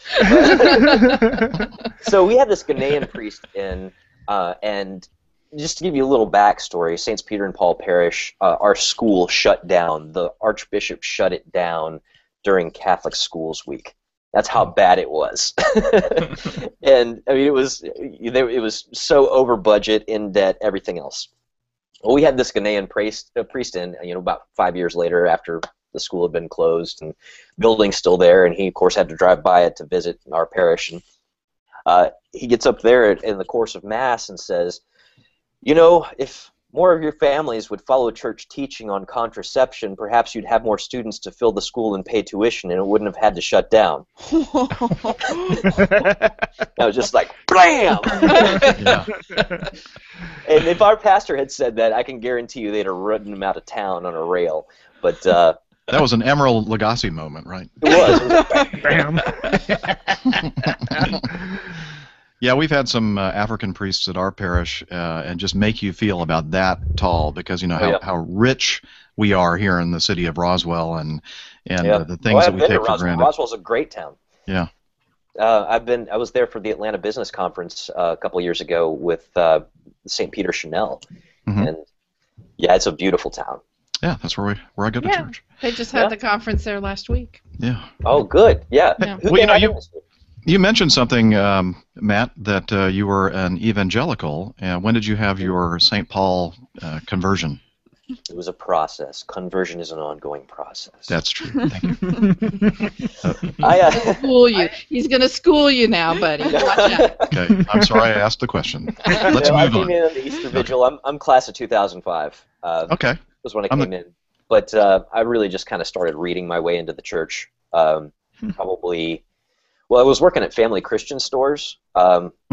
So we had this Ghanaian priest in, and just to give you a little backstory, Saints Peter and Paul Parish, our school shut down. The Archbishop shut it down during Catholic Schools Week. That's how bad it was. And it was so over budget, in debt, everything else. Well, we had this Ghanaian priest in, about 5 years later, after the school had been closed and the building's still there, and he of course had to drive by it to visit our parish. And he gets up there in the course of Mass and says, if more of your families would follow church teaching on contraception, perhaps you'd have more students to fill the school and pay tuition, and it wouldn't have had to shut down. I was just like, blam! Yeah. And if our pastor had said that, I can guarantee you they'd have ridden him out of town on a rail. But that was an Emerald Lagasse moment, right? It was. Bam. Yeah, we've had some African priests at our parish, and just make you feel about that tall, because how rich we are here in the city of Roswell, and the things that we take for granted. Roswell's a great town. Yeah. I was there for the Atlanta Business Conference a couple of years ago with St. Peter Chanel, and yeah, it's a beautiful town. Yeah, that's where I go to church. They just had the conference there last week. Yeah. Oh, good. Yeah. Well, you mentioned something, Matt, that you were an evangelical. When did you have your St. Paul conversion? It was a process. Conversion is an ongoing process. That's true. Thank you. School you. He's going to school you now, buddy. Watch out. Okay, I'm sorry I asked the question. Let's move on. I came in on the Easter Vigil. I'm class of 2005. Okay. Was when I came in. But I really just kind of started reading my way into the church. Probably... Well, I was working at Family Christian Stores,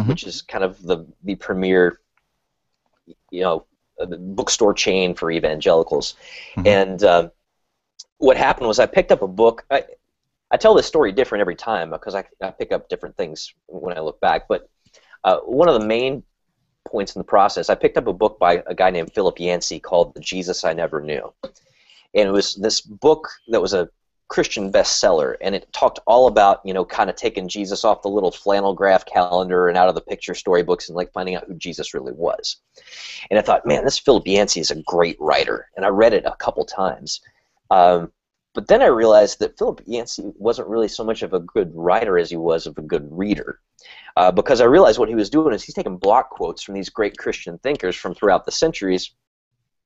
which is kind of the premier, the bookstore chain for evangelicals. And what happened was I picked up a book. I tell this story different every time because I pick up different things when I look back. But one of the main points in the process, I picked up a book by a guy named Philip Yancey called The Jesus I Never Knew. And it was this book that was a Christian bestseller, and it talked all about, kind of taking Jesus off the little flannel graph calendar and out of the picture storybooks and like finding out who Jesus really was. And I thought, man, this Philip Yancey is a great writer, and I read it a couple times. But then I realized that Philip Yancey wasn't really so much of a good writer as he was of a good reader, because I realized what he was doing is he's taking block quotes from these great Christian thinkers from throughout the centuries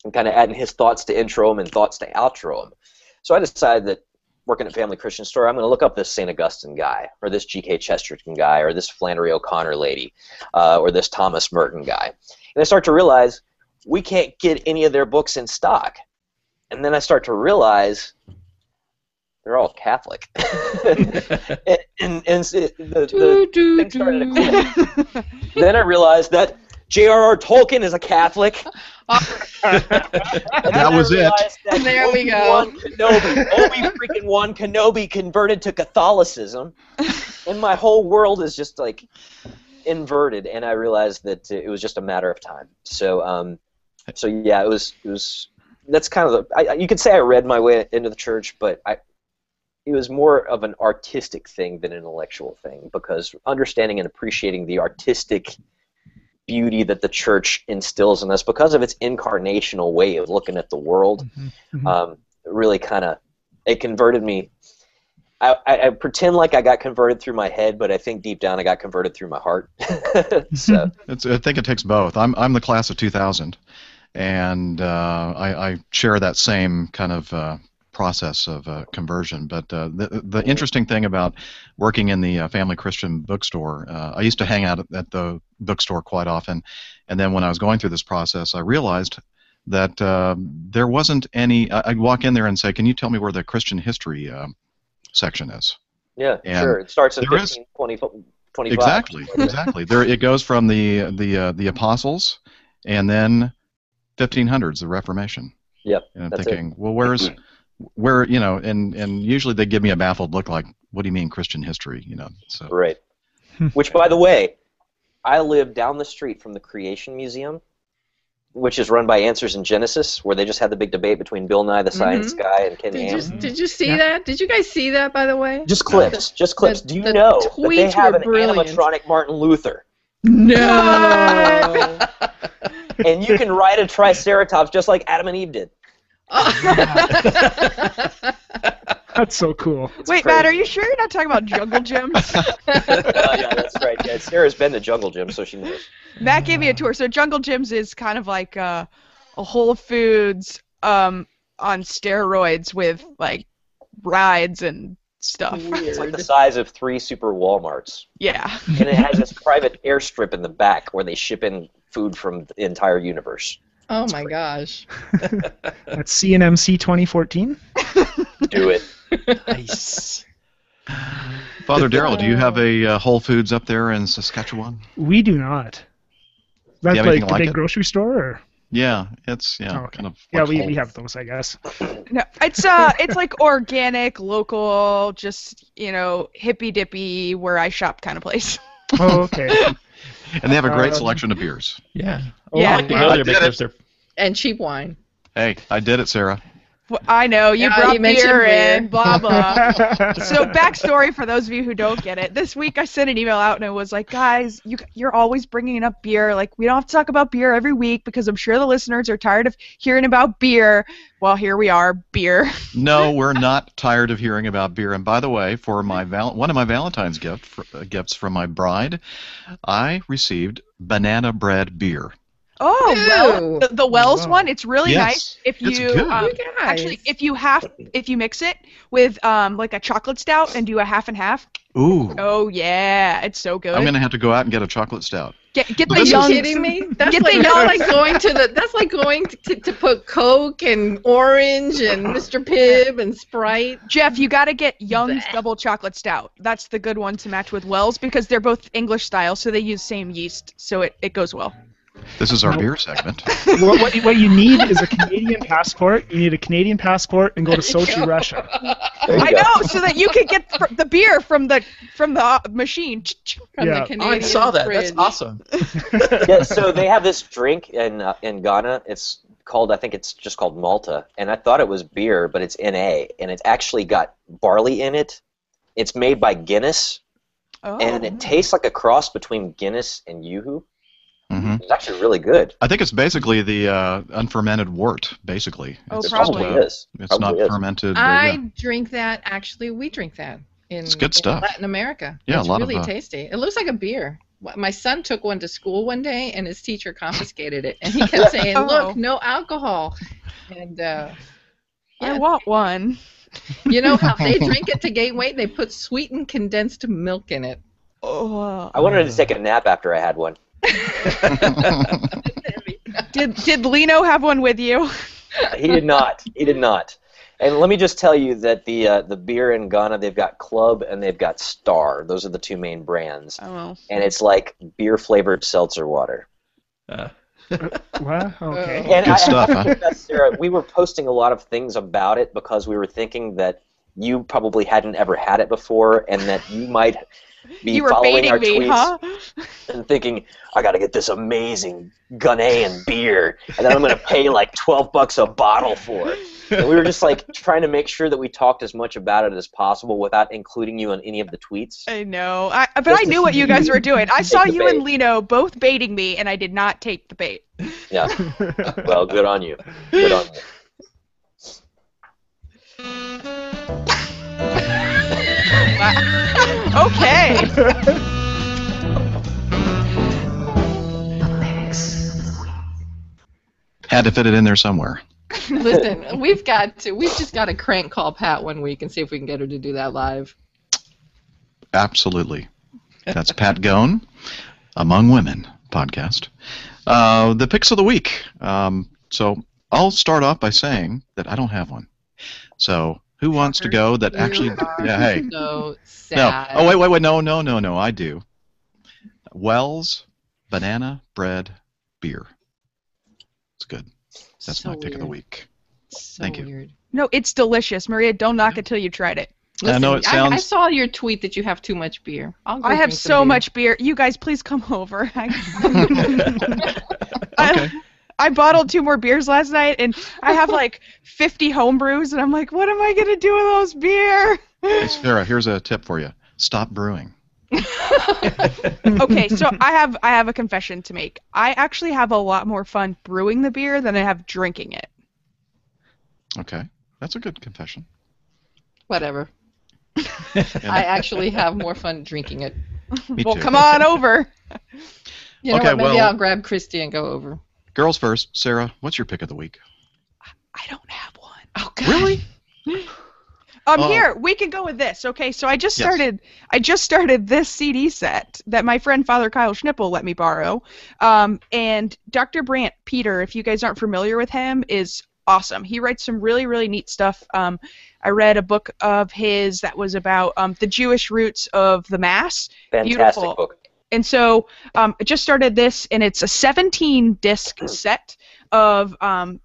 and kind of adding his thoughts to intro them and thoughts to outro them. So I decided that working at Family Christian Store, I'm going to look up this St. Augustine guy, or this G.K. Chesterton guy, or this Flannery O'Connor lady, or this Thomas Merton guy. And I start to realize we can't get any of their books in stock. And then I start to realize they're all Catholic. and the thing started to click. Then I realized that J.R.R. Tolkien is a Catholic. That was it. There we go. Obi-Freaking-Wan Kenobi converted to Catholicism, and my whole world is just like inverted. And I realized that it was just a matter of time. So yeah, it was. That's kind of you could say I read my way into the church, but it was more of an artistic thing than an intellectual thing, because understanding and appreciating the artistic beauty that the church instills in us because of its incarnational way of looking at the world, really kind of, it converted me. I pretend like I got converted through my head, but I think deep down I got converted through my heart. So I think it takes both. I'm the class of 2000, and I share that same kind of process of conversion. But the interesting thing about working in the Family Christian bookstore, I used to hang out at the bookstore quite often, and then when I was going through this process, I realized that there wasn't any. I'd walk in there and say, "Can you tell me where the Christian history section is?" Yeah, and sure. It starts in 1525. Exactly. There it goes from the apostles, and then 1500s, the Reformation. Yep. And I'm thinking, well, where and usually they give me a baffled look, like, what do you mean Christian history? So. Right. Which, by the way, I live down the street from the Creation Museum, which is run by Answers in Genesis, where they just had the big debate between Bill Nye the Science Guy and Ken Ham. Did you see that? Did you guys see that, by the way? Just clips. Do you know that they have an animatronic Martin Luther? No. And you can ride a Triceratops just like Adam and Eve did. That's so cool. Wait, Matt, are you sure you're not talking about jungle gyms? Yeah, that's right. Yeah, Sarah's been to jungle gym, so she knows. Matt gave me a tour. So jungle gyms is kind of like a Whole Foods on steroids with like rides and stuff. Weird. It's like the size of 3 super Walmarts. Yeah. And it has this private airstrip in the back where they ship in food from the entire universe. Oh my gosh. That's CNMC 2014. Do it. Nice. Father Darrell, do you have a Whole Foods up there in Saskatchewan? We do not. That's like the big grocery store, or? Yeah, it's kind of. Yeah, we have those, I guess. No, it's like organic, local, just hippy dippy where I shop kind of place. Oh, okay. And they have a great selection of beers. Yeah. Yeah. And cheap wine. Hey, I did it, Sarah. Well, I know, you brought beer in, blah, blah. So backstory for those of you who don't get it. This week I sent an email out and it was like, guys, you're always bringing up beer. Like, we don't have to talk about beer every week because I'm sure the listeners are tired of hearing about beer. Well, here we are, beer. No, we're not tired of hearing about beer. And by the way, for my one of my Valentine's gifts from my bride, I received banana bread beer. Oh, well, the Wells one, it's really nice. If you it's good. Actually, if you mix it with like a chocolate stout and do a half and half. Ooh. Oh yeah, it's so good. I'm gonna have to go out and get a chocolate stout. Get the Are young. you kidding me? That's like going to put Coke and Orange and Mr. Pibb and Sprite. Jeff, you got to get Young's double chocolate stout. That's the good one to match with Wells because they're both English style, so they use same yeast, so it goes well. This is our beer segment. What you need is a Canadian passport. You need a Canadian passport and go to Sochi, Russia. I know, so that you can get the beer from the machine. From the Canadian I saw that. fridge. That's awesome. Yeah, so they have this drink in Ghana. It's called, I think it's just called Malta, and I thought it was beer, but it's NA, and it's actually got barley in it. It's made by Guinness, and it tastes like a cross between Guinness and Yoo-hoo. Mm-hmm. It's actually really good. I think it's basically the unfermented wort, basically. Oh, It probably. probably is. It's Probably not is. fermented. I drink that. Actually, we drink that It's good in stuff. Latin America. Yeah, it's a lot really of, tasty. It looks like a beer. My son took one to school one day, and his teacher confiscated it, and he kept saying, "Look, no alcohol." And I want one. you know how they drink it to gain weight? They put sweetened condensed milk in it. Oh. I wanted to take a nap after I had one. Did Lino have one with you? He did not. He did not. And let me just tell you that the beer in Ghana, they've got Club and they've got Star. Those are the two main brands. Oh. And it's like beer-flavored seltzer water. Well, okay. And Good stuff, I huh? confess, Sarah, we were posting a lot of things about it because we were thinking that you probably hadn't ever had it before and that you might be You were following baiting our me, tweets huh? and thinking, I got to get this amazing Ghanaian beer, and then I'm going to pay like $12 a bottle for it. And we were just like trying to make sure that we talked as much about it as possible without including you on any of the tweets. I know. But I knew what you guys were doing. I saw you and Lino both baiting me, and I did not take the bait. Yeah. Well, good on you. Good on you. Okay. Had to fit it in there somewhere. Listen, we've just got to crank call Pat one week and see if we can get her to do that live. Absolutely. That's Pat Gone, Among Women podcast. The picks of the week. So I'll start off by saying that I don't have one. So who wants to go that actually... Yeah, hey. So sad. No. Oh, wait. No. I do. Wells, banana, bread, beer. It's good. That's So my pick of the weird. week. So Thank you. weird. No, it's delicious. Maria, don't knock it till you tried it. Listen, I know it sounds... I saw your tweet that you have too much beer. I'll go I have drink some so beer. much beer. You guys, please come over. Okay. I bottled 2 more beers last night, and I have like 50 home brews, and I'm like, what am I going to do with those beer? Hey, Sarah, here's a tip for you. Stop brewing. Okay, so I have a confession to make. I actually have a lot more fun brewing the beer than I have drinking it. Okay. That's a good confession. Whatever. I actually have more fun drinking it. Me Well, too. come on over. You know Okay, what? Maybe well- I'll grab Christy and go over. Girls first. Sarah, what's your pick of the week? I don't have one. Oh God. Really? Oh. Here, we can go with this. Okay, so I just Yes. started this CD set that my friend Father Kyle Schnippel let me borrow. And Dr. Brant Peter, if you guys aren't familiar with him, is awesome. He writes some really, really neat stuff. I read a book of his that was about the Jewish roots of the Mass. Fantastic Beautiful. book. And so I just started this, and it's a 17-disc set of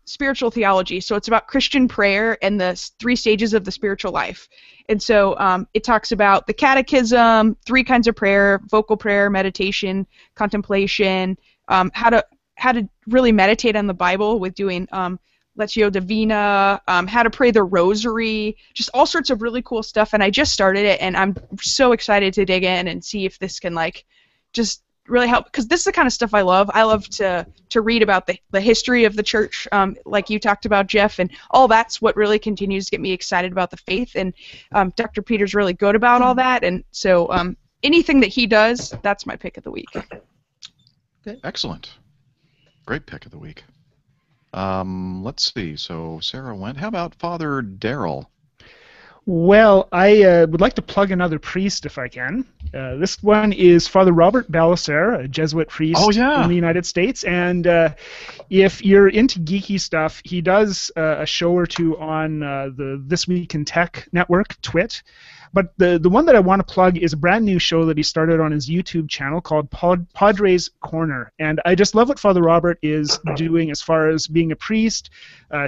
spiritual theology. So it's about Christian prayer and the 3 stages of the spiritual life. And so it talks about the catechism, 3 kinds of prayer: vocal prayer, meditation, contemplation, how to really meditate on the Bible with doing Lectio Divina, how to pray the Rosary, just all sorts of really cool stuff. And I just started it, and I'm so excited to dig in and see if this can just really help, because this is the kind of stuff I love. I love to read about the history of the church, like you talked about, Jeff, and all that's what really continues to get me excited about the faith. And Dr. Peter's really good about all that, and so anything that he does, that's my pick of the week. Excellent. Great pick of the week. Let's see. So Sarah went. How about Father Darrell? Well, I would like to plug another priest if I can. This one is Father Robert Balacer, a Jesuit priest in the United States. And if you're into geeky stuff, he does a show or 2 on the This Week in Tech network, Twit. But the one that I want to plug is a brand new show that he started on his YouTube channel called Padre's Corner. And I just love what Father Robert is doing as far as being a priest,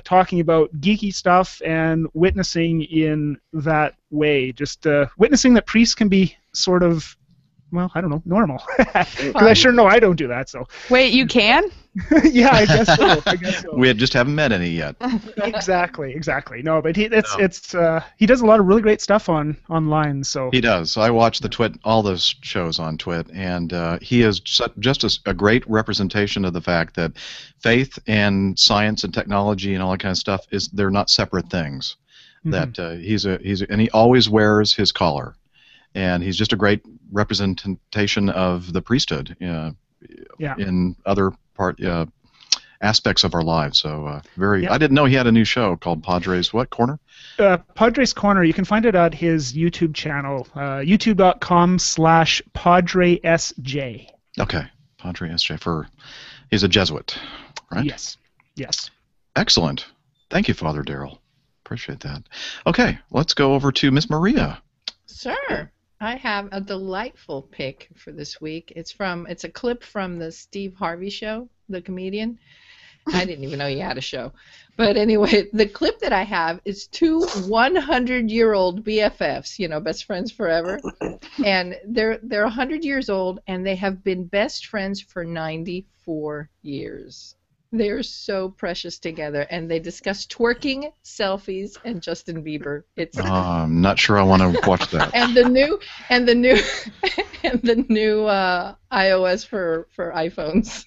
talking about geeky stuff and witnessing in that way. Just witnessing that priests can be sort of, well, I don't know, normal. Because I sure know I don't do that. So. Wait, you can? Yeah, I guess so. We just haven't met any yet. Exactly. No, but he does a lot of really great stuff online. So he does. I watch all those shows on Twit, and he is just a great representation of the fact that faith and science and technology and all that kind of stuff they're not separate things. That and he always wears his collar, and he's just a great representation of the priesthood. In other aspects of our lives. So I didn't know he had a new show called Padres Corner? Padres Corner. You can find it at his YouTube channel, youtube.com/PadreSJ. Okay, Padre SJ. He's a Jesuit, right? Yes. Excellent. Thank you, Father Daryl. Appreciate that. Okay, let's go over to Miss Maria. Sir. I have a delightful pick for this week. It's a clip from the Steve Harvey show, the comedian. I didn't even know he had a show. But anyway, the clip that I have is two 100-year-old BFFs, best friends forever. And they're 100 years old, and they have been best friends for 94 years. They're so precious together, and they discuss twerking, selfies, and Justin Bieber. I'm not sure I want to watch that. and the new iOS for iPhones.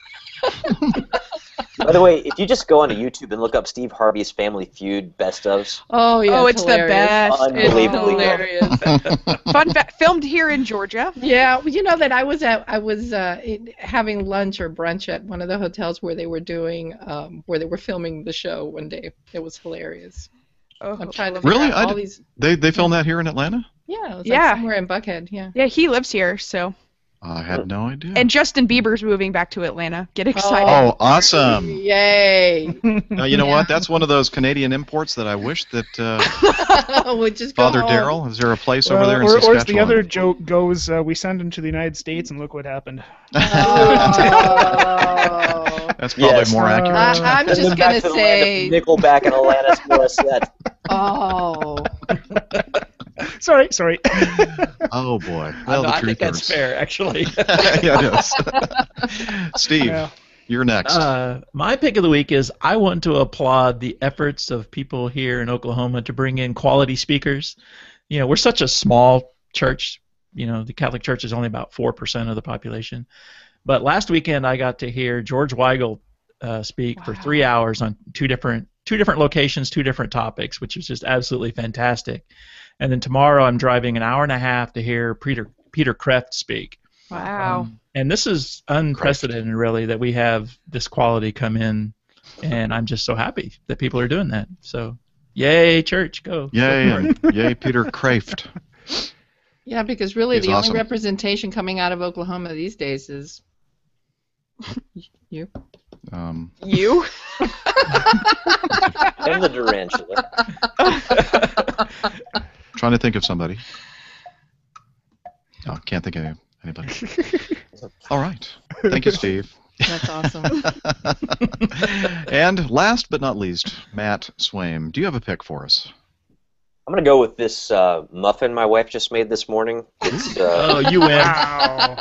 By the way, if you just go onto YouTube and look up Steve Harvey's Family Feud best ofs. Oh yeah, it's hilarious. The best. Unbelievably hilarious. Fun fact, filmed here in Georgia. Yeah, well, you know that I was having lunch or brunch at one of the hotels where they were filming the show one day. It was hilarious. I'm trying to figure out all these. They filmed that here in Atlanta? Yeah, it was like somewhere in Buckhead. Yeah, he lives here, so. I had no idea. And Justin Bieber's moving back to Atlanta. Get excited. Oh, awesome. Yay. You know what? That's one of those Canadian imports that I wish that Father Daryl, is there a place over there in Saskatchewan? Or as the other joke goes, we send him to the United States and look what happened. That's probably more accurate. I'm just going to say... Nickelback and Alanis Morissette. Oh. Sorry. Oh boy. Well, I think that's fair, actually. Yeah, it is. Steve, you're next. My pick of the week is I want to applaud the efforts of people here in Oklahoma to bring in quality speakers. We're such a small church. The Catholic Church is only about 4% of the population. But last weekend I got to hear George Weigel speak for 3 hours on two different locations, two different topics, which was just absolutely fantastic. And then tomorrow I'm driving an hour and a half to hear Peter Kreft speak. Wow. And this is unprecedented, really, that we have this quality come in, and I'm just so happy that people are doing that. So, yay, church, go. Yay, yay, Peter Kreft. Yeah, because really He's the awesome. only representation coming out of Oklahoma these days is you. You? And the Durantula. Trying to think of somebody. No, can't think of anybody. All right. Thank you, Steve. That's awesome. And last but not least, Matt Swaim. Do you have a pick for us? I'm going to go with this muffin my wife just made this morning. It's, oh, you win. Wow.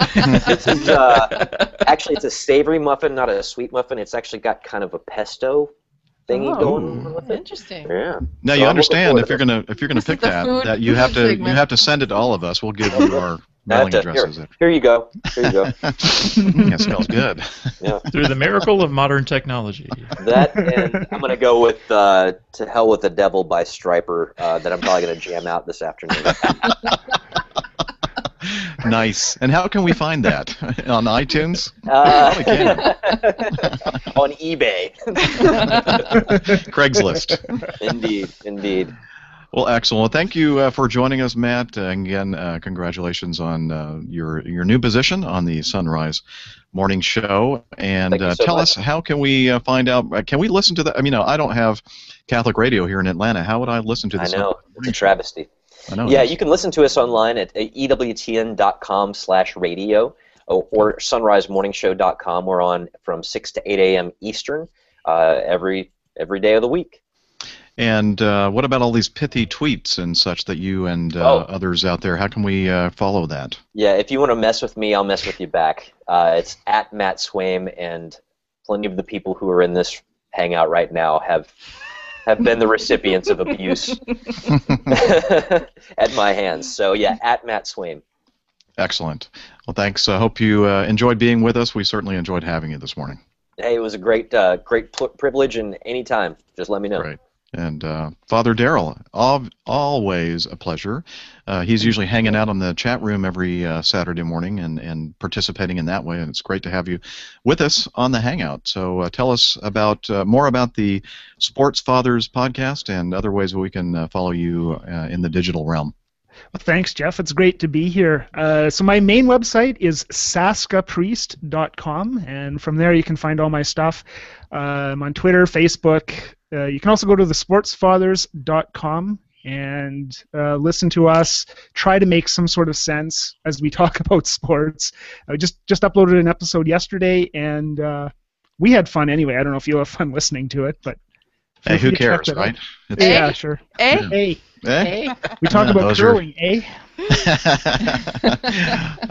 Actually, it's a savory muffin, not a sweet muffin. It's actually got kind of a pesto thingy going on with it. Interesting. Yeah. Now you understand if you're gonna pick that you have to send it to all of us. We'll give you our mailing addresses. Here you go. Yeah, it smells good. Yeah. Through the miracle of modern technology. That, and I'm gonna go with "To Hell with the Devil" by Stryper. That I'm probably gonna jam out this afternoon. Nice. And how can we find that? On iTunes? Probably can. On eBay. Craigslist. Indeed. Well, excellent. Well, thank you for joining us, Matt. Again, congratulations on your new position on the Sunrise Morning Show. And tell us, how can we find out? Can we listen to that? I mean, I don't have Catholic radio here in Atlanta. How would I listen to this? I know. It's a travesty. I know. Yeah, you can listen to us online at ewtn.com/radio or sunrisemorningshow.com. We're on from 6 to 8 a.m. Eastern every day of the week. And what about all these pithy tweets and such that you and others out there, how can we follow that? Yeah, if you want to mess with me, I'll mess with you back. It's at Matt Swaim, and plenty of the people who are in this hangout right now have been the recipients of abuse at my hands. So yeah, at Matt Swain. Excellent. Well, thanks. I hope you enjoyed being with us. We certainly enjoyed having you this morning. Hey, it was a great privilege, and anytime, just let me know. Great. And Father Darrell, always a pleasure. He's usually hanging out on the chat room every Saturday morning and participating in that way, and it's great to have you with us on the Hangout. So tell us about more about the Sports Fathers podcast and other ways we can follow you in the digital realm. Well, thanks, Jeff. It's great to be here. So my main website is saskapriest.com, and from there you can find all my stuff. I'm on Twitter, Facebook. You can also go to thesportsfathers.com and listen to us, try to make some sort of sense as we talk about sports. I just uploaded an episode yesterday, and we had fun anyway. I don't know if you'll have fun listening to it, but hey, who cares, right? Yeah, sure. Hey. We talk about curling,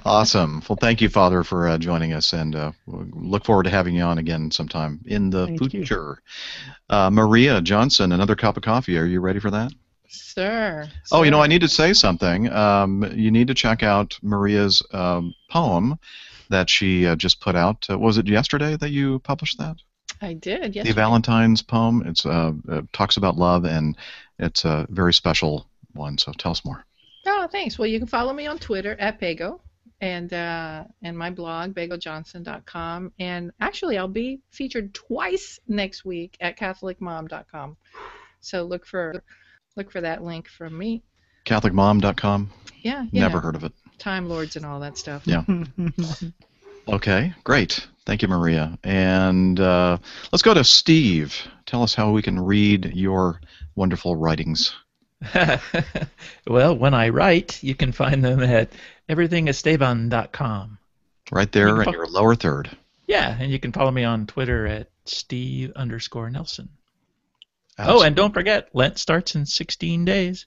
Awesome. Well, thank you, Father, for joining us, and we'll look forward to having you on again sometime in the future. Maria Johnson, another cup of coffee. Are you ready for that? Sure. Oh, I need to say something. You need to check out Maria's poem that she just put out. Was it yesterday that you published that? I did, yes. The Valentine's poem. It talks about love, and it's a very special one. So tell us more. Oh, thanks. Well, you can follow me on Twitter at Bago, and my blog, bagojohnson.com. And actually, I'll be featured twice next week at CatholicMom.com. So look for that link from me. CatholicMom.com? Yeah. Never heard of it. Time Lords and all that stuff. Yeah. Okay, great. Thank you, Maria. And let's go to Steve. Tell us how we can read your wonderful writings. Well, when I write, you can find them at everythingesteban.com. Right there in your lower third. Yeah, and you can follow me on Twitter at Steve_Nelson. Absolutely. Oh, and don't forget, Lent starts in 16 days.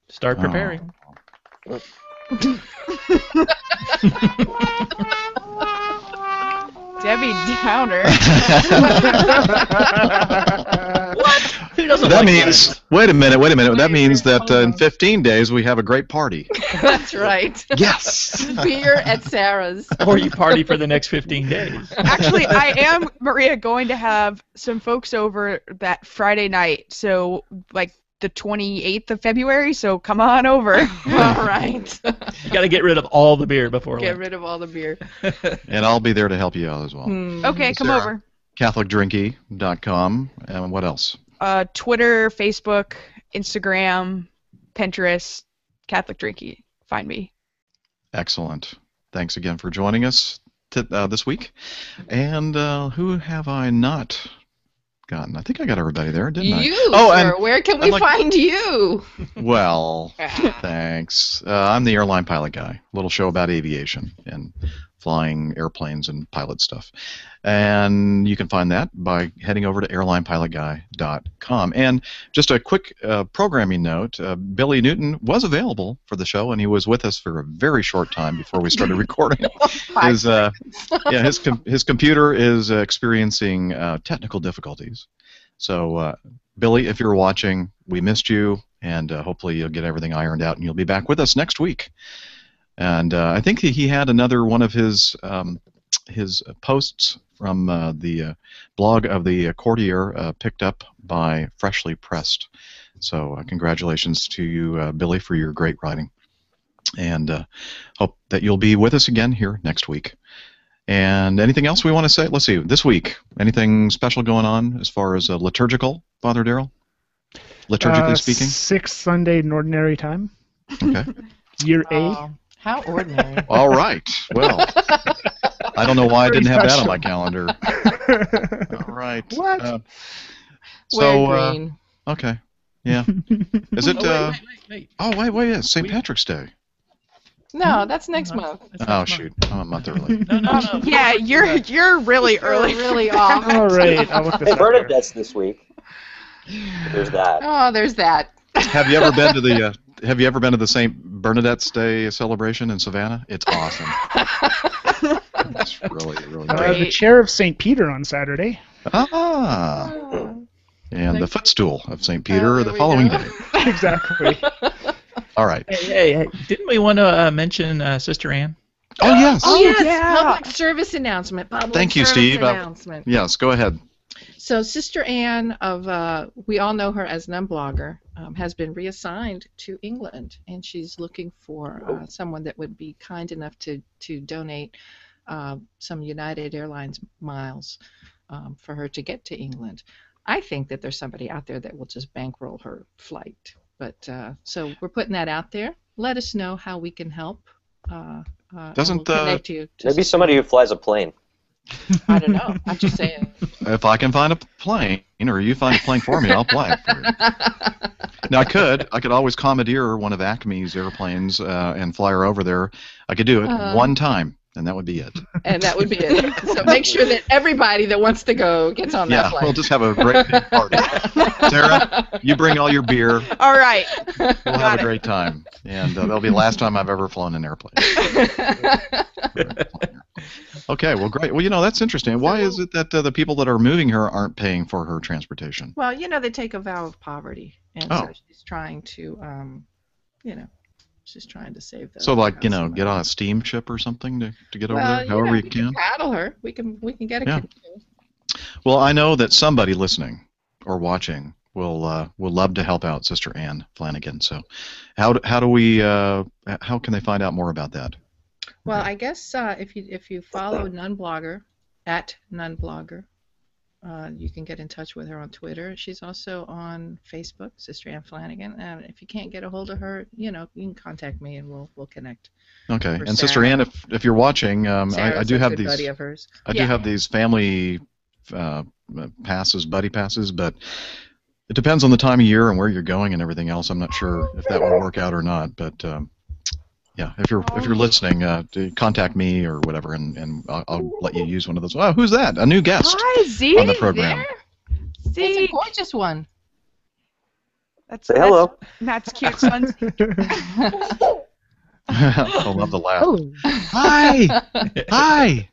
Start preparing. Debbie Downer. What? Who doesn't that like means, that? wait a minute. That means that in 15 days we have a great party. That's right. Yes. Beer at Sarah's. Or you party for the next 15 days. Actually, I am, Maria, going to have some folks over that Friday night. So, like, the 28th of February, so come on over. All right. You got to get rid of all the beer before Get Lent. rid of all the beer. And I'll be there to help you out as well. Okay, come Sarah. over. CatholicDrinky.com. And what else? Twitter, Facebook, Instagram, Pinterest, Catholic Drinky. Find me. Excellent. Thanks again for joining us this week. And who have I not gotten? I think I got everybody there, didn't I? You, sir. And where can we find you? Well, thanks. I'm the airline pilot guy. A little show about aviation and flying airplanes and pilot stuff. And you can find that by heading over to airlinepilotguy.com. And just a quick programming note, Billy Newton was available for the show, and he was with us for a very short time before we started recording. His computer is experiencing technical difficulties. So, Billy, if you're watching, we missed you, and hopefully you'll get everything ironed out, and you'll be back with us next week. And I think he had another one of his posts from the blog of the Courtier picked up by Freshly Pressed. So congratulations to you, Billy, for your great writing. And hope that you'll be with us again here next week. And anything else we want to say? Let's see, this week, anything special going on as far as liturgical, Father Darrell? Liturgically speaking? 6th Sunday in Ordinary Time. Okay. Year A. How ordinary. All right. Well, I don't know why I didn't have that on my calendar. All right. What? So, Wear green. Okay. Yeah. Is it? Wait. Oh, wait. It's St. Patrick's Day. No, that's next month. Oh, shoot. I'm a month early. No. Yeah, you're really early. You're really off. All right. I'll look this Hey, up here. Bernadette's this week. There's that. Oh, there's that. Have you ever been to the Have you ever been to the St. Bernadette's Day celebration in Savannah? It's awesome. That's really The great. chair of St. Peter on Saturday. Ah. And the footstool of St. Peter the there we following go. day. Exactly. All right. Hey, didn't we want to mention Sister Ann? Oh, yes. Oh, yes. yeah. Public service announcement. Thank you, Steve. Announcement. Yes, go ahead. So Sister Ann we all know her as Numblogger, has been reassigned to England, and she's looking for someone that would be kind enough to donate some United Airlines miles for her to get to England. I think that there's somebody out there that will just bankroll her flight. But so we're putting that out there. Let us know how we can help. Doesn't we'll connect you to maybe somebody who flies a plane? I don't know. I'm just saying. If I can find a plane, or you find a plane for me, I'll fly it for you. Now, I could always commandeer one of Acme's airplanes and fly her over there. I could do it one time, and that would be it. And that would be it. So make sure that everybody that wants to go gets on that flight. We'll just have a great big party. Sarah, you bring all your beer. All right. We'll have a great time. And that'll be the last time I've ever flown an airplane. Okay, well, great. Well, that's interesting. Why is it that the people that are moving her aren't paying for her transportation? Well, they take a vow of poverty, and so she's trying to, she's trying to save them. So, get on a steamship or something to get over there, however you can. Paddle her. We can get a canoe. Well, I know that somebody listening or watching will love to help out Sister Ann Flanagan. So, how can they find out more about that? Well, I guess if you follow Nunblogger @Nunblogger, you can get in touch with her on Twitter. She's also on Facebook, Sister Ann Flanagan. And if you can't get a hold of her, you can contact me and we'll connect. Okay. And Sister Ann, if you're watching, I do have these. Buddy of hers. I do have these family passes, buddy passes, but it depends on the time of year and where you're going and everything else. I'm not sure if that will work out or not, but. Yeah, if you're listening, contact me or whatever, and I'll let you use one of those. Oh, who's that? A new guest on the program. It's a gorgeous one. Say hello. That's cute, son. I love the laugh. Oh. Hi. Hi.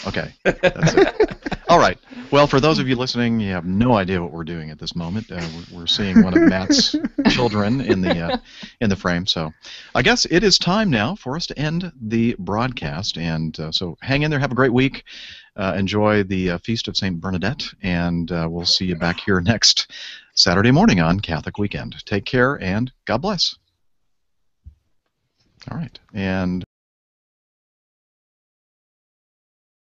Okay, that's it. All right. Well, for those of you listening, you have no idea what we're doing at this moment. We're seeing one of Matt's children in the frame. So, I guess it is time now for us to end the broadcast. And so, hang in there. Have a great week. Enjoy the Feast of St. Bernadette, and we'll see you back here next Saturday morning on Catholic Weekend. Take care, and God bless. All right. And